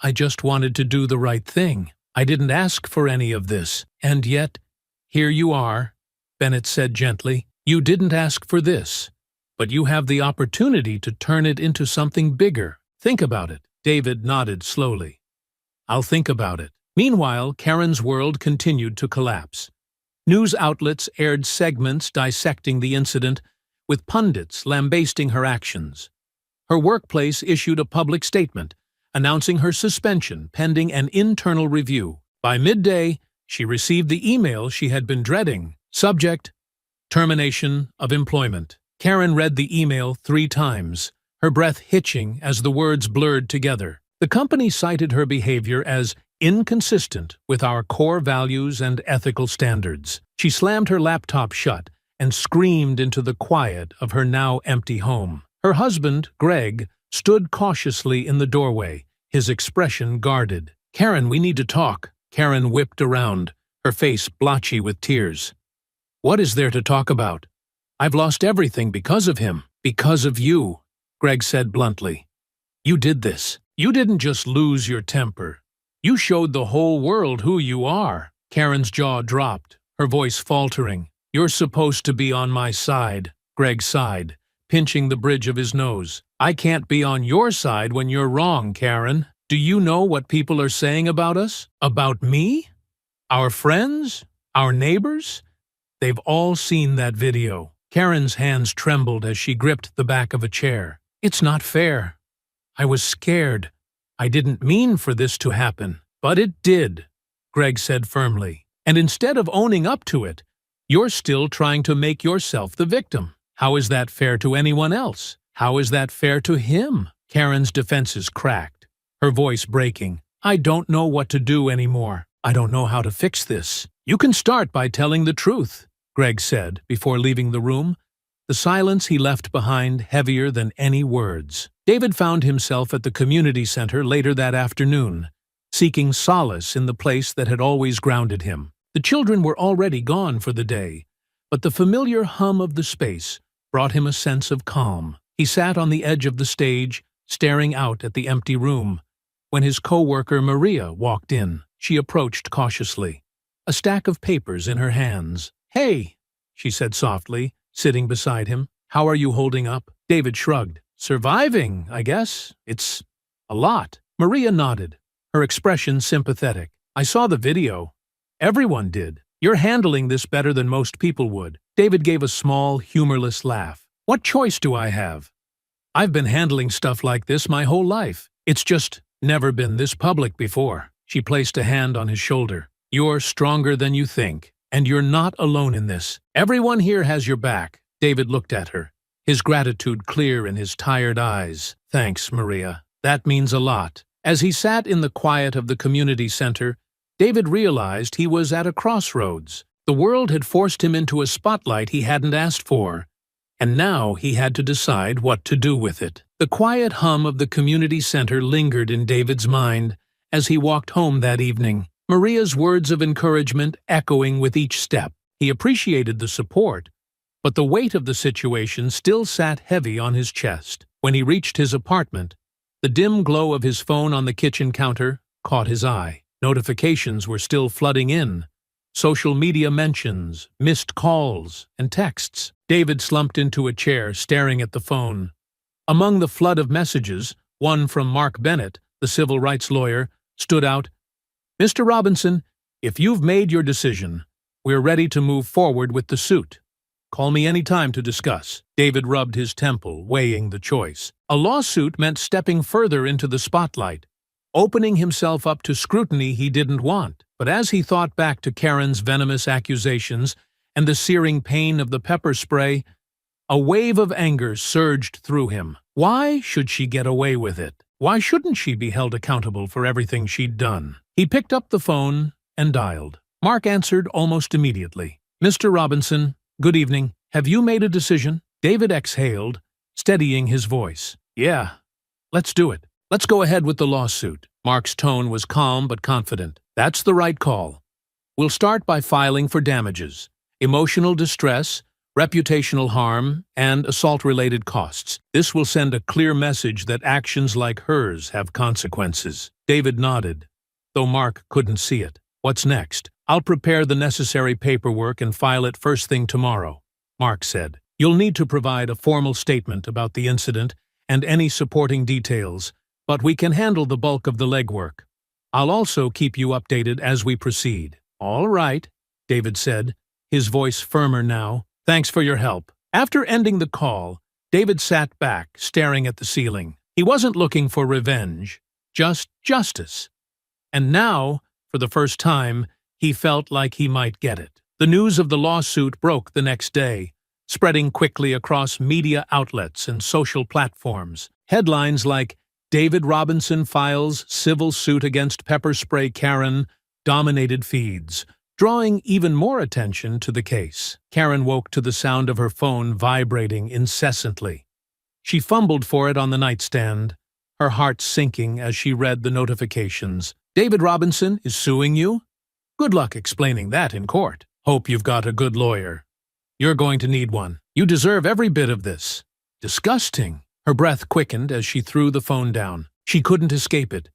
I just wanted to do the right thing. I didn't ask for any of this, and yet, here you are," Bennett said gently. "You didn't ask for this, but you have the opportunity to turn it into something bigger. Think about it." David nodded slowly. "I'll think about it." Meanwhile, Karen's world continued to collapse. News outlets aired segments dissecting the incident, with pundits lambasting her actions. Her workplace issued a public statement, announcing her suspension pending an internal review. By midday, she received the email she had been dreading. Subject: termination of employment. Karen read the email 3 times, her breath hitching as the words blurred together. The company cited her behavior as inconsistent with our core values and ethical standards. She slammed her laptop shut and screamed into the quiet of her now empty home. Her husband, Greg, stood cautiously in the doorway, his expression guarded. "Karen, we need to talk." Karen whipped around, her face blotchy with tears. "What is there to talk about? I've lost everything because of him. Because of you," Greg said bluntly. "You did this. You didn't just lose your temper. You showed the whole world who you are." Karen's jaw dropped, her voice faltering. "You're supposed to be on my side," Greg sighed, pinching the bridge of his nose. "I can't be on your side when you're wrong, Karen. Do you know what people are saying about us? About me? Our friends? Our neighbors? They've all seen that video." Karen's hands trembled as she gripped the back of a chair. "It's not fair. I was scared. I didn't mean for this to happen." "But it did," Greg said firmly. "And instead of owning up to it, you're still trying to make yourself the victim. How is that fair to anyone else? How is that fair to him?" Karen's defenses cracked, her voice breaking. "I don't know what to do anymore. I don't know how to fix this." "You can start by telling the truth," Greg said before leaving the room, the silence he left behind heavier than any words. David found himself at the community center later that afternoon, seeking solace in the place that had always grounded him. The children were already gone for the day, but the familiar hum of the space brought him a sense of calm. He sat on the edge of the stage, staring out at the empty room, when his co-worker Maria walked in. She approached cautiously, a stack of papers in her hands. "Hey," she said softly, sitting beside him. "How are you holding up?" David shrugged. "Surviving, I guess. It's a lot." Maria nodded, her expression sympathetic. "I saw the video. Everyone did. You're handling this better than most people would." David gave a small, humorless laugh. What choice do I have? I've been handling stuff like this my whole life. It's just never been this public before. She placed a hand on his shoulder. You're stronger than you think, and you're not alone in this. Everyone here has your back. David looked at her, his gratitude clear in his tired eyes. Thanks, Maria. That means a lot. As he sat in the quiet of the community center, David realized he was at a crossroads. The world had forced him into a spotlight he hadn't asked for, and now he had to decide what to do with it. The quiet hum of the community center lingered in David's mind as he walked home that evening, Maria's words of encouragement echoing with each step. He appreciated the support, but the weight of the situation still sat heavy on his chest. When he reached his apartment, the dim glow of his phone on the kitchen counter caught his eye. Notifications were still flooding in. Social media mentions, missed calls, and texts. David slumped into a chair, staring at the phone. Among the flood of messages, one from Mark Bennett, the civil rights lawyer, stood out. Mr. Robinson, if you've made your decision, we're ready to move forward with the suit. Call me any time to discuss. David rubbed his temple, weighing the choice. A lawsuit meant stepping further into the spotlight, opening himself up to scrutiny he didn't want. But as he thought back to Karen's venomous accusations and the searing pain of the pepper spray, a wave of anger surged through him. Why should she get away with it? Why shouldn't she be held accountable for everything she'd done? He picked up the phone and dialed. Mark answered almost immediately. Mr. Robinson, good evening. Have you made a decision? David exhaled, steadying his voice. Yeah, let's do it. Let's go ahead with the lawsuit. Mark's tone was calm but confident. That's the right call. We'll start by filing for damages, emotional distress, reputational harm, and assault-related costs. This will send a clear message that actions like hers have consequences. David nodded, though Mark couldn't see it. What's next? I'll prepare the necessary paperwork and file it first thing tomorrow, Mark said. You'll need to provide a formal statement about the incident and any supporting details, but we can handle the bulk of the legwork. I'll also keep you updated as we proceed. All right, David said, his voice firmer now. Thanks for your help. After ending the call, David sat back, staring at the ceiling. He wasn't looking for revenge, just justice. And now, for the first time, he felt like he might get it. The news of the lawsuit broke the next day, spreading quickly across media outlets and social platforms. Headlines like David Robinson files civil suit against pepper spray Karen dominated feeds, drawing even more attention to the case. Karen woke to the sound of her phone vibrating incessantly. She fumbled for it on the nightstand, her heart sinking as she read the notifications. David Robinson is suing you? Good luck explaining that in court. Hope you've got a good lawyer. You're going to need one. You deserve every bit of this. Disgusting. Her breath quickened as she threw the phone down. She couldn't escape it.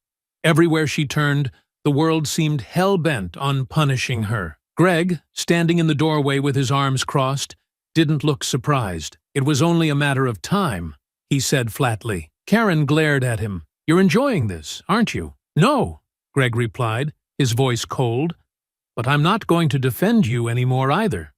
Everywhere she turned, the world seemed hell-bent on punishing her. Greg, standing in the doorway with his arms crossed, didn't look surprised. It was only a matter of time, he said flatly. Karen glared at him. You're enjoying this, aren't you? No, Greg replied, his voice cold. But I'm not going to defend you anymore either.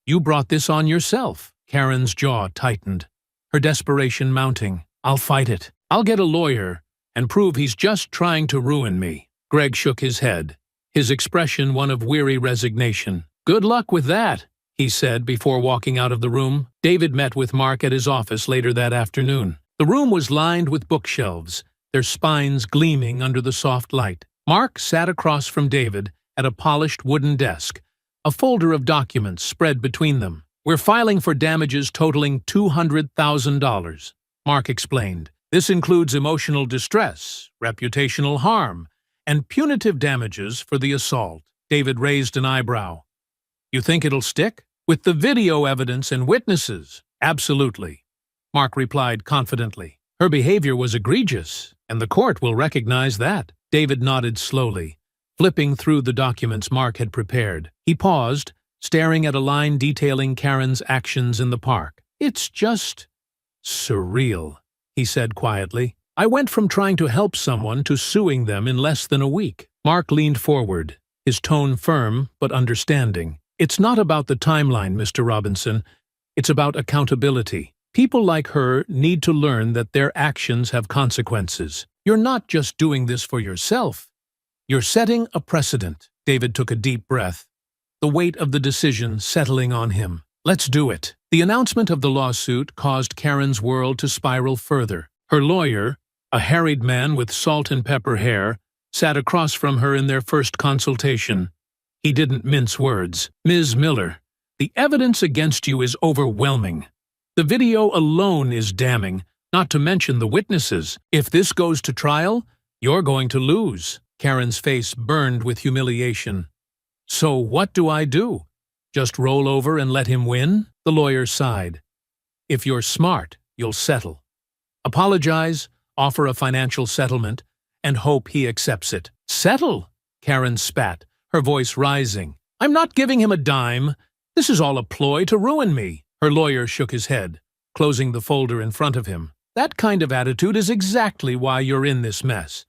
You brought this on yourself. Karen's jaw tightened, her desperation mounting. I'll fight it. I'll get a lawyer and prove he's just trying to ruin me. Greg shook his head, his expression one of weary resignation. Good luck with that, he said before walking out of the room. David met with Mark at his office later that afternoon. The room was lined with bookshelves, their spines gleaming under the soft light. Mark sat across from David at a polished wooden desk, a folder of documents spread between them. We're filing for damages totaling $200,000, Mark explained. This includes emotional distress, reputational harm, and punitive damages for the assault. David raised an eyebrow. You think it'll stick? With the video evidence and witnesses? Absolutely, Mark replied confidently. Her behavior was egregious, and the court will recognize that. David nodded slowly, flipping through the documents Mark had prepared. He paused, staring at a line detailing Karen's actions in the park. It's just surreal, he said quietly. I went from trying to help someone to suing them in less than a week. Mark leaned forward, his tone firm but understanding. It's not about the timeline, Mr. Robinson. It's about accountability. People like her need to learn that their actions have consequences. You're not just doing this for yourself. You're setting a precedent. David took a deep breath, the weight of the decision settling on him. Let's do it. The announcement of the lawsuit caused Karen's world to spiral further. Her lawyer, a harried man with salt and pepper hair, sat across from her in their first consultation. He didn't mince words. "Ms. Miller, the evidence against you is overwhelming. The video alone is damning, not to mention the witnesses. If this goes to trial, you're going to lose." Karen's face burned with humiliation. "So what do I do? Just roll over and let him win?" The lawyer sighed. "If you're smart, you'll settle. Apologize, offer a financial settlement, and hope he accepts it." "Settle?" Karen spat, her voice rising. "I'm not giving him a dime. This is all a ploy to ruin me." Her lawyer shook his head, closing the folder in front of him. "That kind of attitude is exactly why you're in this mess.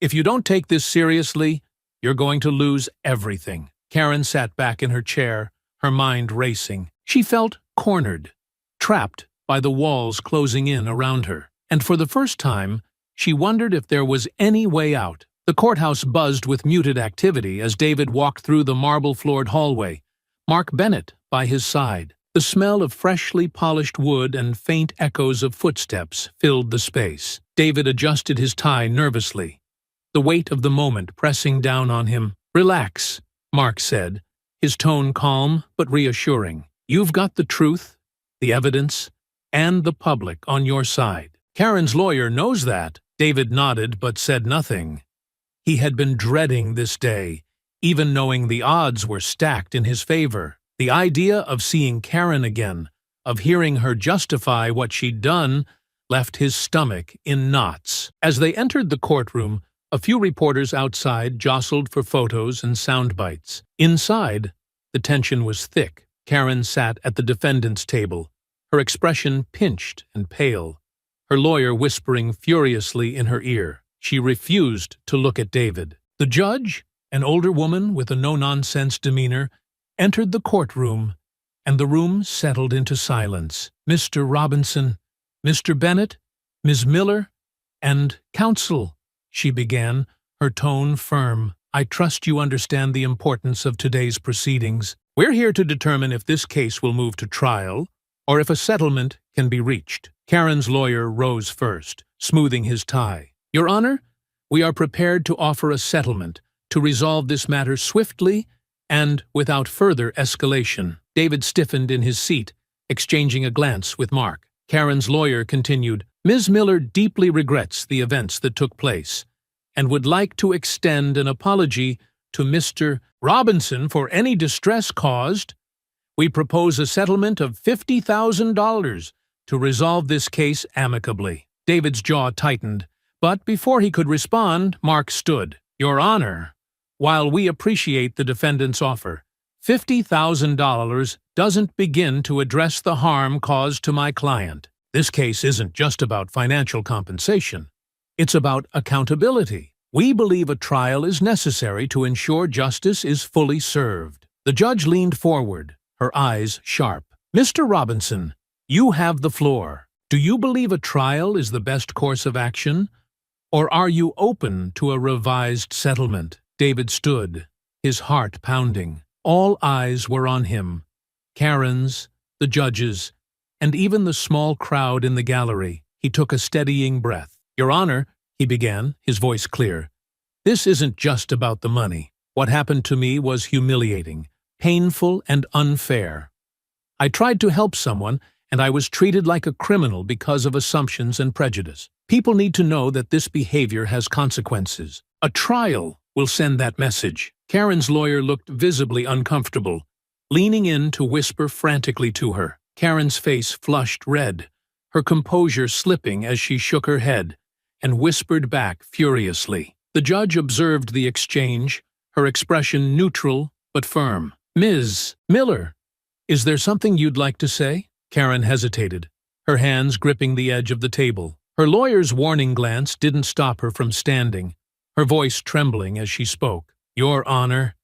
If you don't take this seriously, you're going to lose everything." Karen sat back in her chair, her mind racing. She felt cornered, trapped by the walls closing in around her. And for the first time, she wondered if there was any way out. The courthouse buzzed with muted activity as David walked through the marble-floored hallway, Mark Bennett by his side. The smell of freshly polished wood and faint echoes of footsteps filled the space. David adjusted his tie nervously, the weight of the moment pressing down on him. "Relax," Mark said, his tone calm but reassuring. "You've got the truth, the evidence, and the public on your side. Karen's lawyer knows that." David nodded but said nothing. He had been dreading this day, even knowing the odds were stacked in his favor. The idea of seeing Karen again, of hearing her justify what she'd done, left his stomach in knots. As they entered the courtroom, a few reporters outside jostled for photos and sound bites. Inside, the tension was thick. Karen sat at the defendant's table, her expression pinched and pale, her lawyer whispering furiously in her ear. She refused to look at David. The judge, an older woman with a no-nonsense demeanor, entered the courtroom, and the room settled into silence. "Mr. Robinson, Mr. Bennett, Ms. Miller, and counsel," she began, her tone firm. "I trust you understand the importance of today's proceedings. We're here to determine if this case will move to trial, or if a settlement can be reached." Karen's lawyer rose first, smoothing his tie. "Your Honor, we are prepared to offer a settlement to resolve this matter swiftly and without further escalation." David stiffened in his seat, exchanging a glance with Mark. Karen's lawyer continued, "Ms. Miller deeply regrets the events that took place and would like to extend an apology to Mr. Robinson for any distress caused. We propose a settlement of $50,000 to resolve this case amicably." David's jaw tightened, but before he could respond, Mark stood. "Your Honor, while we appreciate the defendant's offer, $50,000 doesn't begin to address the harm caused to my client. This case isn't just about financial compensation. It's about accountability. We believe a trial is necessary to ensure justice is fully served." The judge leaned forward, her eyes sharp. "Mr. Robinson, you have the floor. Do you believe a trial is the best course of action, or are you open to a revised settlement?" David stood, his heart pounding. All eyes were on him, Karen's, the judge's, and even the small crowd in the gallery. He took a steadying breath. "Your Honor," he began, his voice clear, "this isn't just about the money. What happened to me was humiliating, painful, and unfair. I tried to help someone, and I was treated like a criminal because of assumptions and prejudice. People need to know that this behavior has consequences. A trial will send that message." Karen's lawyer looked visibly uncomfortable, leaning in to whisper frantically to her. Karen's face flushed red, her composure slipping as she shook her head, and whispered back furiously. The judge observed the exchange, her expression neutral but firm. "Ms. Miller, is there something you'd like to say?" Karen hesitated, her hands gripping the edge of the table. Her lawyer's warning glance didn't stop her from standing, her voice trembling as she spoke. "Your Honor,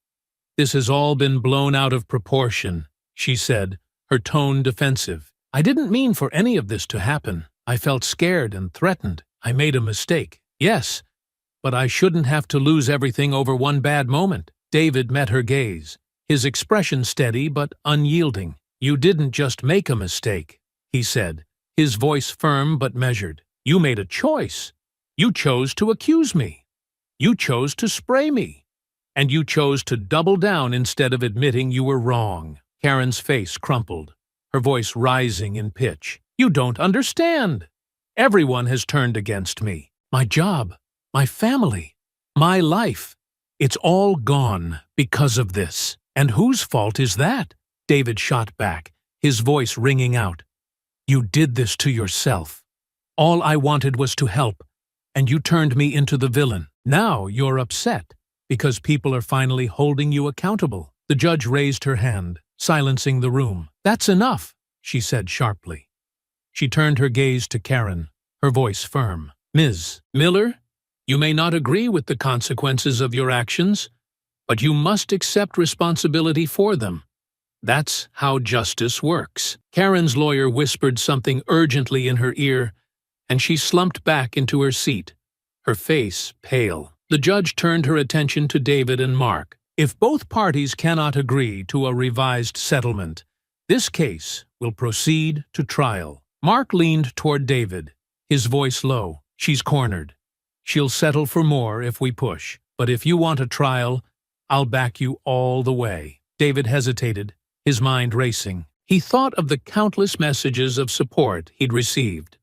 this has all been blown out of proportion," she said, her tone defensive. I didn't mean for any of this to happen. I felt scared and threatened. I made a mistake. Yes, but I shouldn't have to lose everything over one bad moment. David met her gaze, his expression steady but unyielding. You didn't just make a mistake, he said, his voice firm but measured. You made a choice. You chose to accuse me. You chose to spray me. And you chose to double down instead of admitting you were wrong. Karen's face crumpled, her voice rising in pitch. You don't understand. Everyone has turned against me. My job, my family, my life. It's all gone because of this. And whose fault is that? David shot back, his voice ringing out. You did this to yourself. All I wanted was to help, and you turned me into the villain. Now you're upset because people are finally holding you accountable. The judge raised her hand, silencing the room. That's enough, she said sharply. She turned her gaze to Karen, her voice firm. Ms. Miller, you may not agree with the consequences of your actions, but you must accept responsibility for them. That's how justice works. Karen's lawyer whispered something urgently in her ear, and she slumped back into her seat, her face pale. The judge turned her attention to David and Mark. If both parties cannot agree to a revised settlement, this case will proceed to trial. Mark leaned toward David, his voice low. She's cornered. She'll settle for more if we push. But if you want a trial, I'll back you all the way. David hesitated, his mind racing. He thought of the countless messages of support he'd received.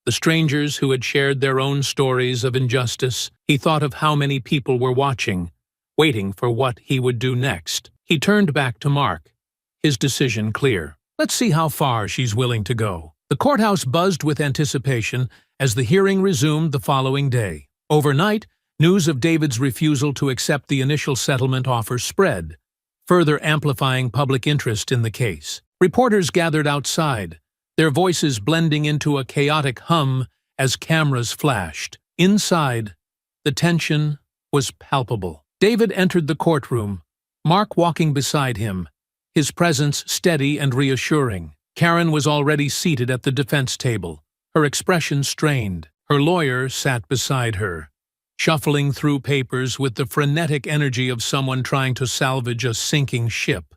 The strangers who had shared their own stories of injustice. He thought of how many people were watching, waiting for what he would do next. He turned back to Mark, his decision clear. Let's see how far she's willing to go. The courthouse buzzed with anticipation as the hearing resumed the following day. Overnight, news of David's refusal to accept the initial settlement offer spread, further amplifying public interest in the case. Reporters gathered outside, their voices blending into a chaotic hum as cameras flashed. Inside, the tension was palpable. David entered the courtroom, Mark walking beside him, his presence steady and reassuring. Karen was already seated at the defense table, her expression strained. Her lawyer sat beside her, shuffling through papers with the frenetic energy of someone trying to salvage a sinking ship.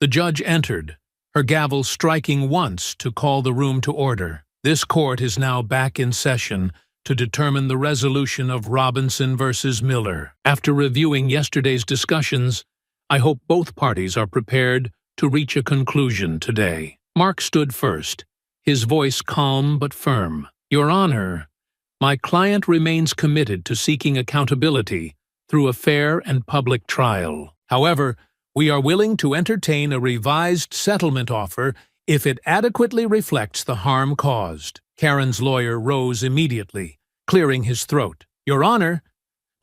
The judge entered, her gavel striking once to call the room to order. This court is now back in session to determine the resolution of Robinson versus Miller. After reviewing yesterday's discussions, I hope both parties are prepared to reach a conclusion today. Mark stood first, his voice calm but firm. Your Honor, my client remains committed to seeking accountability through a fair and public trial. However, we are willing to entertain a revised settlement offer if it adequately reflects the harm caused. Karen's lawyer rose immediately, clearing his throat. Your Honor,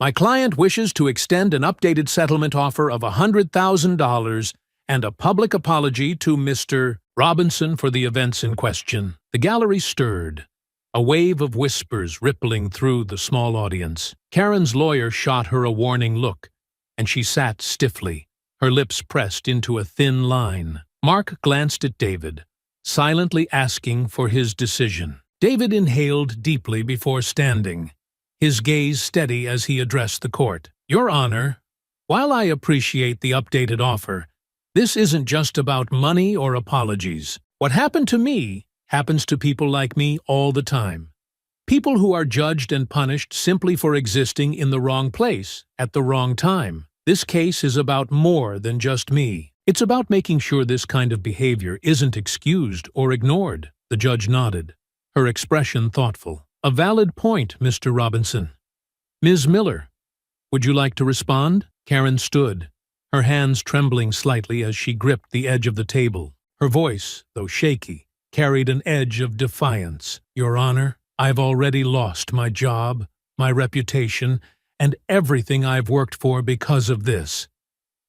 my client wishes to extend an updated settlement offer of $100,000 and a public apology to Mr. Robinson for the events in question. The gallery stirred, a wave of whispers rippling through the small audience. Karen's lawyer shot her a warning look, and she sat stiffly, her lips pressed into a thin line. Mark glanced at David, silently asking for his decision. David inhaled deeply before standing, his gaze steady as he addressed the court. Your Honor, while I appreciate the updated offer, this isn't just about money or apologies. What happened to me happens to people like me all the time. People who are judged and punished simply for existing in the wrong place at the wrong time. This case is about more than just me. It's about making sure this kind of behavior isn't excused or ignored. The judge nodded, her expression thoughtful. A valid point, Mr. Robinson. Ms. Miller, would you like to respond? Karen stood, her hands trembling slightly as she gripped the edge of the table. Her voice, though shaky, carried an edge of defiance. Your Honor, I've already lost my job, my reputation, and everything I've worked for because of this.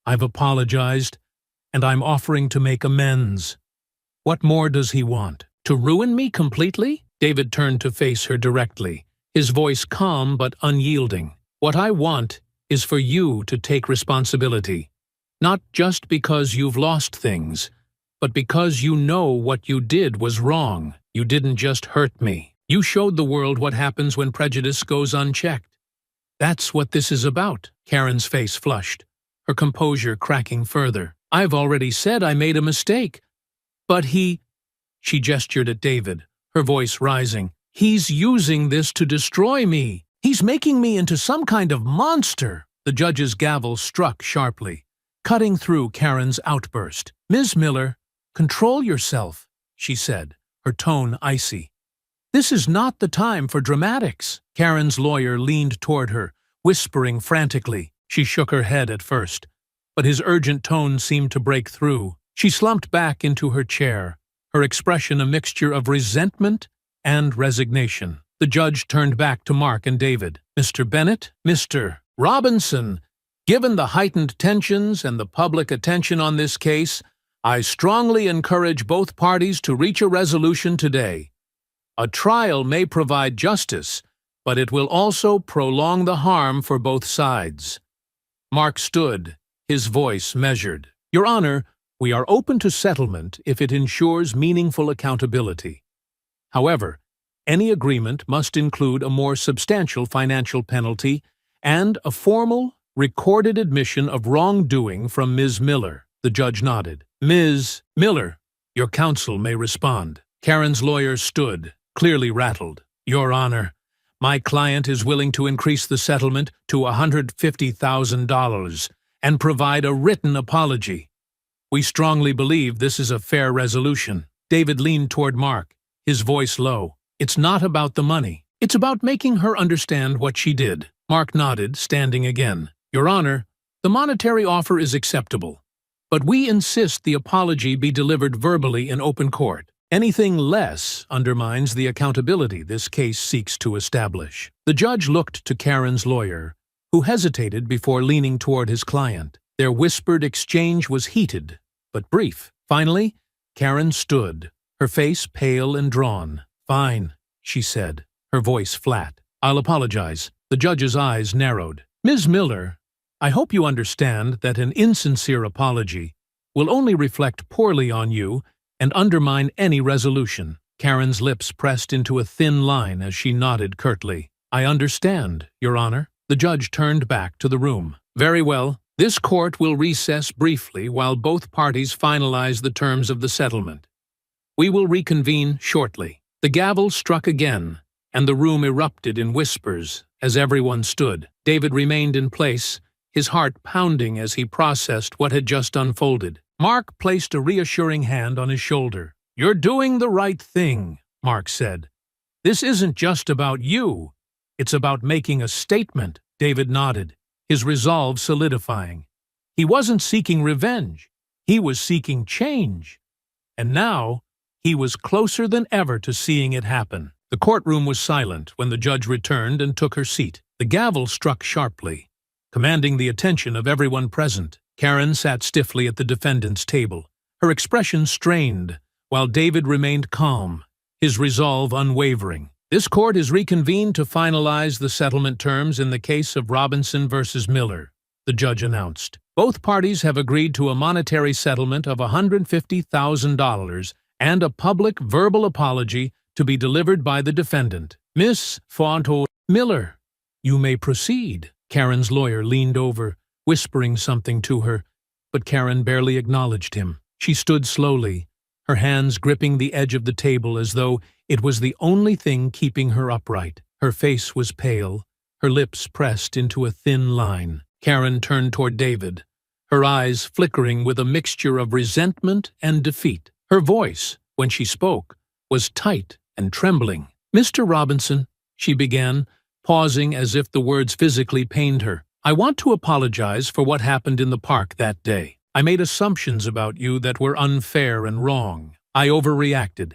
I've apologized, and I'm offering to make amends. What more does he want? To ruin me completely? David turned to face her directly, his voice calm but unyielding. What I want is for you to take responsibility. Not just because you've lost things, but because you know what you did was wrong. You didn't just hurt me. You showed the world what happens when prejudice goes unchecked. That's what this is about." Karen's face flushed, her composure cracking further. "I've already said I made a mistake. But She gestured at David, her voice rising. "He's using this to destroy me. He's making me into some kind of monster." The judge's gavel struck sharply, cutting through Karen's outburst. "Ms. Miller, control yourself," she said, her tone icy. "This is not the time for dramatics." Karen's lawyer leaned toward her, whispering frantically. She shook her head at first, but his urgent tone seemed to break through. She slumped back into her chair, her expression a mixture of resentment and resignation. The judge turned back to Mark and David. "Mr. Bennett, Mr. Robinson, given the heightened tensions and the public attention on this case, I strongly encourage both parties to reach a resolution today. A trial may provide justice, but it will also prolong the harm for both sides." Mark stood, his voice measured. "Your Honor, we are open to settlement if it ensures meaningful accountability. However, any agreement must include a more substantial financial penalty and a formal, recorded admission of wrongdoing from Ms. Miller." The judge nodded. "Ms. Miller, your counsel may respond." Karen's lawyer stood, clearly rattled. "Your Honor, my client is willing to increase the settlement to $150,000 and provide a written apology. We strongly believe this is a fair resolution." David leaned toward Mark, his voice low. "It's not about the money. It's about making her understand what she did." Mark nodded, standing again. "Your Honor, the monetary offer is acceptable, but we insist the apology be delivered verbally in open court. Anything less undermines the accountability this case seeks to establish." The judge looked to Karen's lawyer, who hesitated before leaning toward his client. Their whispered exchange was heated, but brief. Finally, Karen stood, her face pale and drawn. "Fine," she said, her voice flat. "I'll apologize." The judge's eyes narrowed. "Ms. Miller, I hope you understand that an insincere apology will only reflect poorly on you and undermine any resolution." Karen's lips pressed into a thin line as she nodded curtly. "I understand, Your Honor." The judge turned back to the room. "Very well. This court will recess briefly while both parties finalize the terms of the settlement. We will reconvene shortly." The gavel struck again, and the room erupted in whispers as everyone stood. David remained in place, his heart pounding as he processed what had just unfolded. Mark placed a reassuring hand on his shoulder. "You're doing the right thing," Mark said. "This isn't just about you. It's about making a statement." David nodded, his resolve solidifying. He wasn't seeking revenge. He was seeking change. And now, he was closer than ever to seeing it happen. The courtroom was silent when the judge returned and took her seat. The gavel struck sharply, commanding the attention of everyone present. Karen sat stiffly at the defendant's table, her expression strained, while David remained calm, his resolve unwavering. "This court is reconvened to finalize the settlement terms in the case of Robinson versus Miller," the judge announced. "Both parties have agreed to a monetary settlement of $150,000 and a public verbal apology to be delivered by the defendant. Miss Fonto Miller, you may proceed." Karen's lawyer leaned over, whispering something to her, but Karen barely acknowledged him. She stood slowly, her hands gripping the edge of the table as though it was the only thing keeping her upright. Her face was pale, her lips pressed into a thin line. Karen turned toward David, her eyes flickering with a mixture of resentment and defeat. Her voice, when she spoke, was tight and trembling. "Mr. Robinson," she began, pausing as if the words physically pained her, "I want to apologize for what happened in the park that day. I made assumptions about you that were unfair and wrong. I overreacted,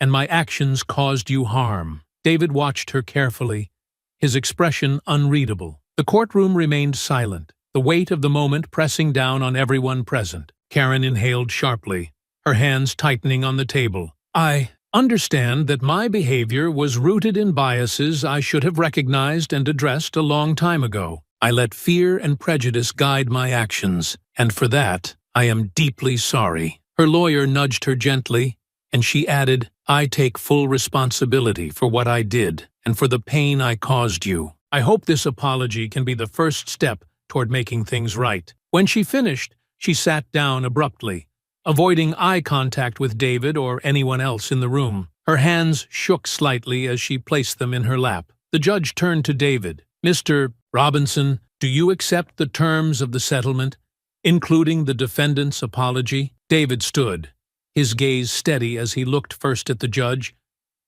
and my actions caused you harm." David watched her carefully, his expression unreadable. The courtroom remained silent, the weight of the moment pressing down on everyone present. Karen inhaled sharply, her hands tightening on the table. "I understand that my behavior was rooted in biases I should have recognized and addressed a long time ago. I let fear and prejudice guide my actions, and for that, I am deeply sorry." Her lawyer nudged her gently, and she added, "I take full responsibility for what I did and for the pain I caused you. I hope this apology can be the first step toward making things right." When she finished, she sat down abruptly, avoiding eye contact with David or anyone else in the room. Her hands shook slightly as she placed them in her lap. The judge turned to David. "Mr. Robinson, do you accept the terms of the settlement, including the defendant's apology?" David stood, his gaze steady as he looked first at the judge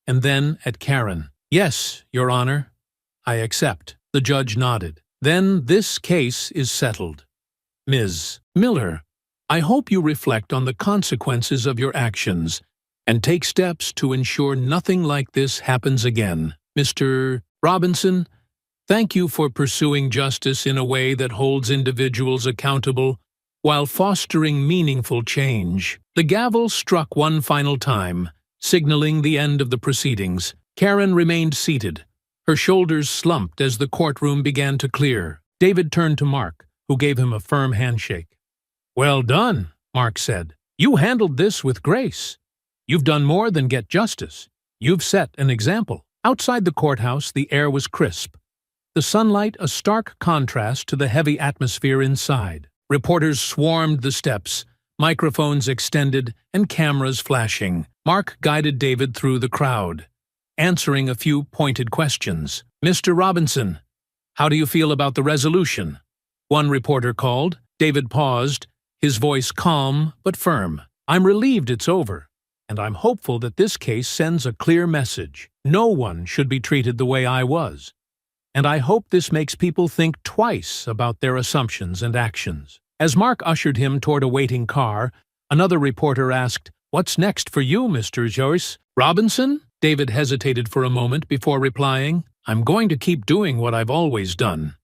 and then at Karen. "Yes, Your Honor, I accept." The judge nodded. "Then this case is settled. Ms. Miller, I hope you reflect on the consequences of your actions and take steps to ensure nothing like this happens again. Mr. Robinson, thank you for pursuing justice in a way that holds individuals accountable while fostering meaningful change." The gavel struck one final time, signaling the end of the proceedings. Karen remained seated, her shoulders slumped as the courtroom began to clear. David turned to Mark, who gave him a firm handshake. "Well done," Mark said. "You handled this with grace. You've done more than get justice. You've set an example." Outside the courthouse, the air was crisp, the sunlight a stark contrast to the heavy atmosphere inside. Reporters swarmed the steps, microphones extended and cameras flashing. Mark guided David through the crowd, answering a few pointed questions. "Mr. Robinson, how do you feel about the resolution?" one reporter called. David paused, his voice calm but firm. "I'm relieved it's over, and I'm hopeful that this case sends a clear message. No one should be treated the way I was. And I hope this makes people think twice about their assumptions and actions." As Mark ushered him toward a waiting car, another reporter asked, "What's next for you, Mr. Joyce Robinson?" David hesitated for a moment before replying, "I'm going to keep doing what I've always done.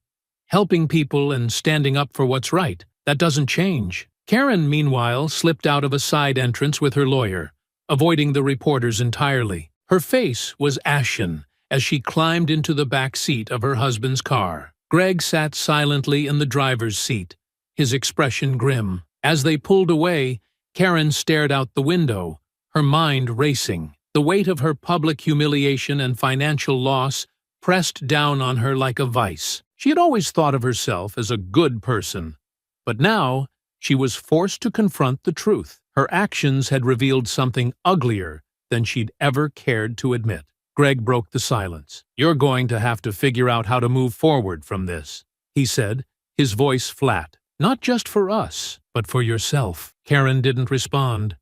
Helping people and standing up for what's right. That doesn't change." Karen, meanwhile, slipped out of a side entrance with her lawyer, avoiding the reporters entirely. Her face was ashen as she climbed into the back seat of her husband's car. Greg sat silently in the driver's seat, his expression grim. As they pulled away, Karen stared out the window, her mind racing. The weight of her public humiliation and financial loss pressed down on her like a vice. She had always thought of herself as a good person, but now she was forced to confront the truth. Her actions had revealed something uglier than she'd ever cared to admit. Greg broke the silence. "You're going to have to figure out how to move forward from this," he said, his voice flat. "Not just for us, but for yourself." Karen didn't respond.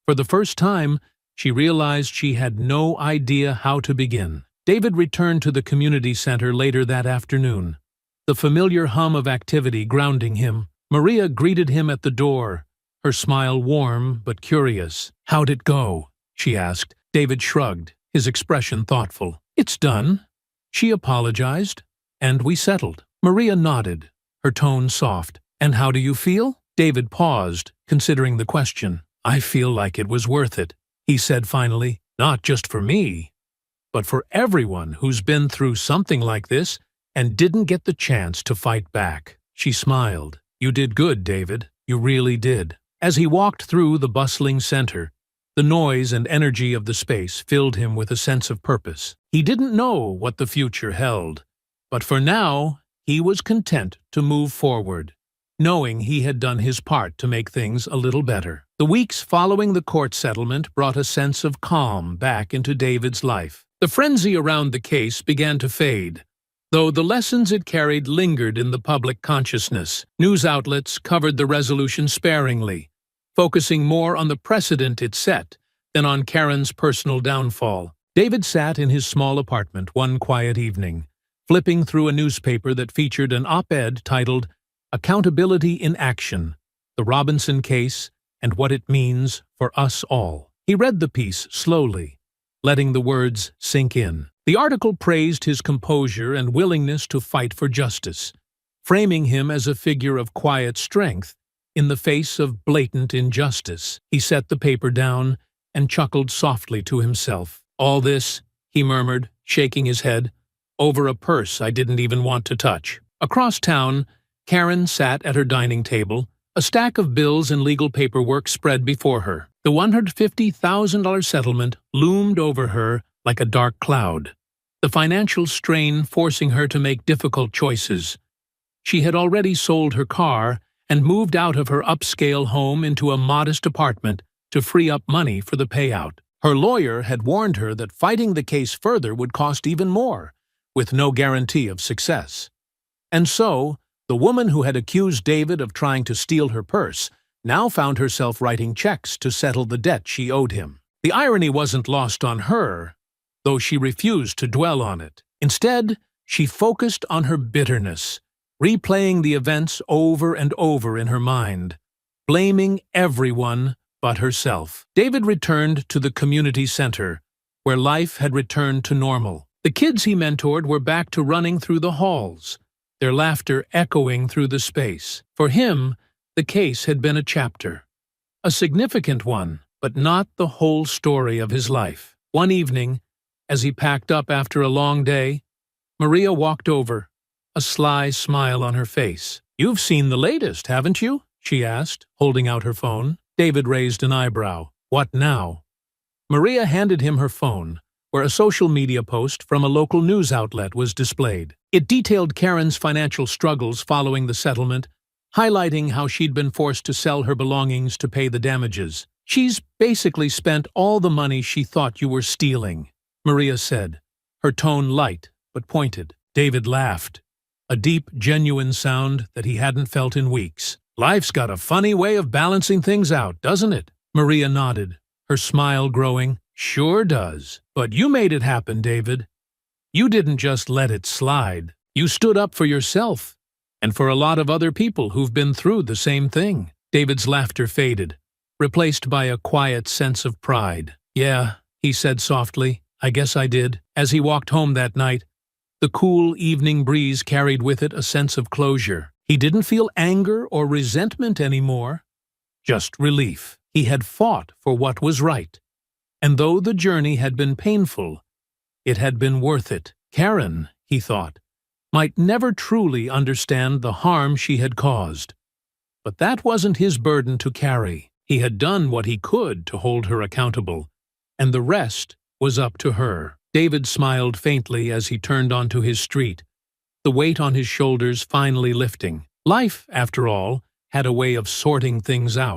For the first time, she realized she had no idea how to begin. David returned to the community center later that afternoon, the familiar hum of activity grounding him. Maria greeted him at the door, her smile warm but curious. "How'd it go?" she asked. David shrugged, his expression thoughtful. "It's done." She apologized, and we settled. Maria nodded, her tone soft. "And how do you feel?" David paused, considering the question. "I feel like it was worth it," he said finally. "Not just for me, but for everyone who's been through something like this and didn't get the chance to fight back." She smiled. "You did good, David. You really did." As he walked through the bustling center, the noise and energy of the space filled him with a sense of purpose. He didn't know what the future held, but for now, he was content to move forward, knowing he had done his part to make things a little better. The weeks following the court settlement brought a sense of calm back into David's life. The frenzy around the case began to fade, though the lessons it carried lingered in the public consciousness. News outlets covered the resolution sparingly, focusing more on the precedent it set than on Karen's personal downfall. David sat in his small apartment one quiet evening, flipping through a newspaper that featured an op-ed titled "Accountability in Action: The Robinson Case and What It Means for Us All." He read the piece slowly, letting the words sink in. The article praised his composure and willingness to fight for justice, framing him as a figure of quiet strength in the face of blatant injustice. He set the paper down and chuckled softly to himself. "All this," he murmured, shaking his head, "over a purse I didn't even want to touch." Across town, Karen sat at her dining table, A stack of bills and legal paperwork spread before her. The $150,000 settlement loomed over her like a dark cloud, the financial strain forcing her to make difficult choices. She had already sold her car and moved out of her upscale home into a modest apartment to free up money for the payout. Her lawyer had warned her that fighting the case further would cost even more, with no guarantee of success. And so, the woman who had accused David of trying to steal her purse now found herself writing checks to settle the debt she owed him. The irony wasn't lost on her, though she refused to dwell on it. Instead, she focused on her bitterness, replaying the events over and over in her mind, blaming everyone but herself. David returned to the community center, where life had returned to normal. The kids he mentored were back to running through the halls, their laughter echoing through the space. For him, the case had been a chapter, a significant one, but not the whole story of his life. One evening, as he packed up after a long day, Maria walked over, a sly smile on her face. "You've seen the latest, haven't you?" she asked, holding out her phone. David raised an eyebrow. "What now?" Maria handed him her phone, where a social media post from a local news outlet was displayed. It detailed Karen's financial struggles following the settlement, highlighting how she'd been forced to sell her belongings to pay the damages. "She's basically spent all the money she thought you were stealing," Maria said, her tone light but pointed. David laughed, a deep, genuine sound that he hadn't felt in weeks. "Life's got a funny way of balancing things out, doesn't it?" Maria nodded, her smile growing. "Sure does. But you made it happen, David. You didn't just let it slide. You stood up for yourself, and for a lot of other people who've been through the same thing." David's laughter faded, replaced by a quiet sense of pride. "Yeah," he said softly, "I guess I did." As he walked home that night, the cool evening breeze carried with it a sense of closure. He didn't feel anger or resentment anymore, just relief. He had fought for what was right, and though the journey had been painful, it had been worth it. Karen, he thought, might never truly understand the harm she had caused, but that wasn't his burden to carry. He had done what he could to hold her accountable, and the rest was up to her. David smiled faintly as he turned onto his street, the weight on his shoulders finally lifting. Life, after all, had a way of sorting things out.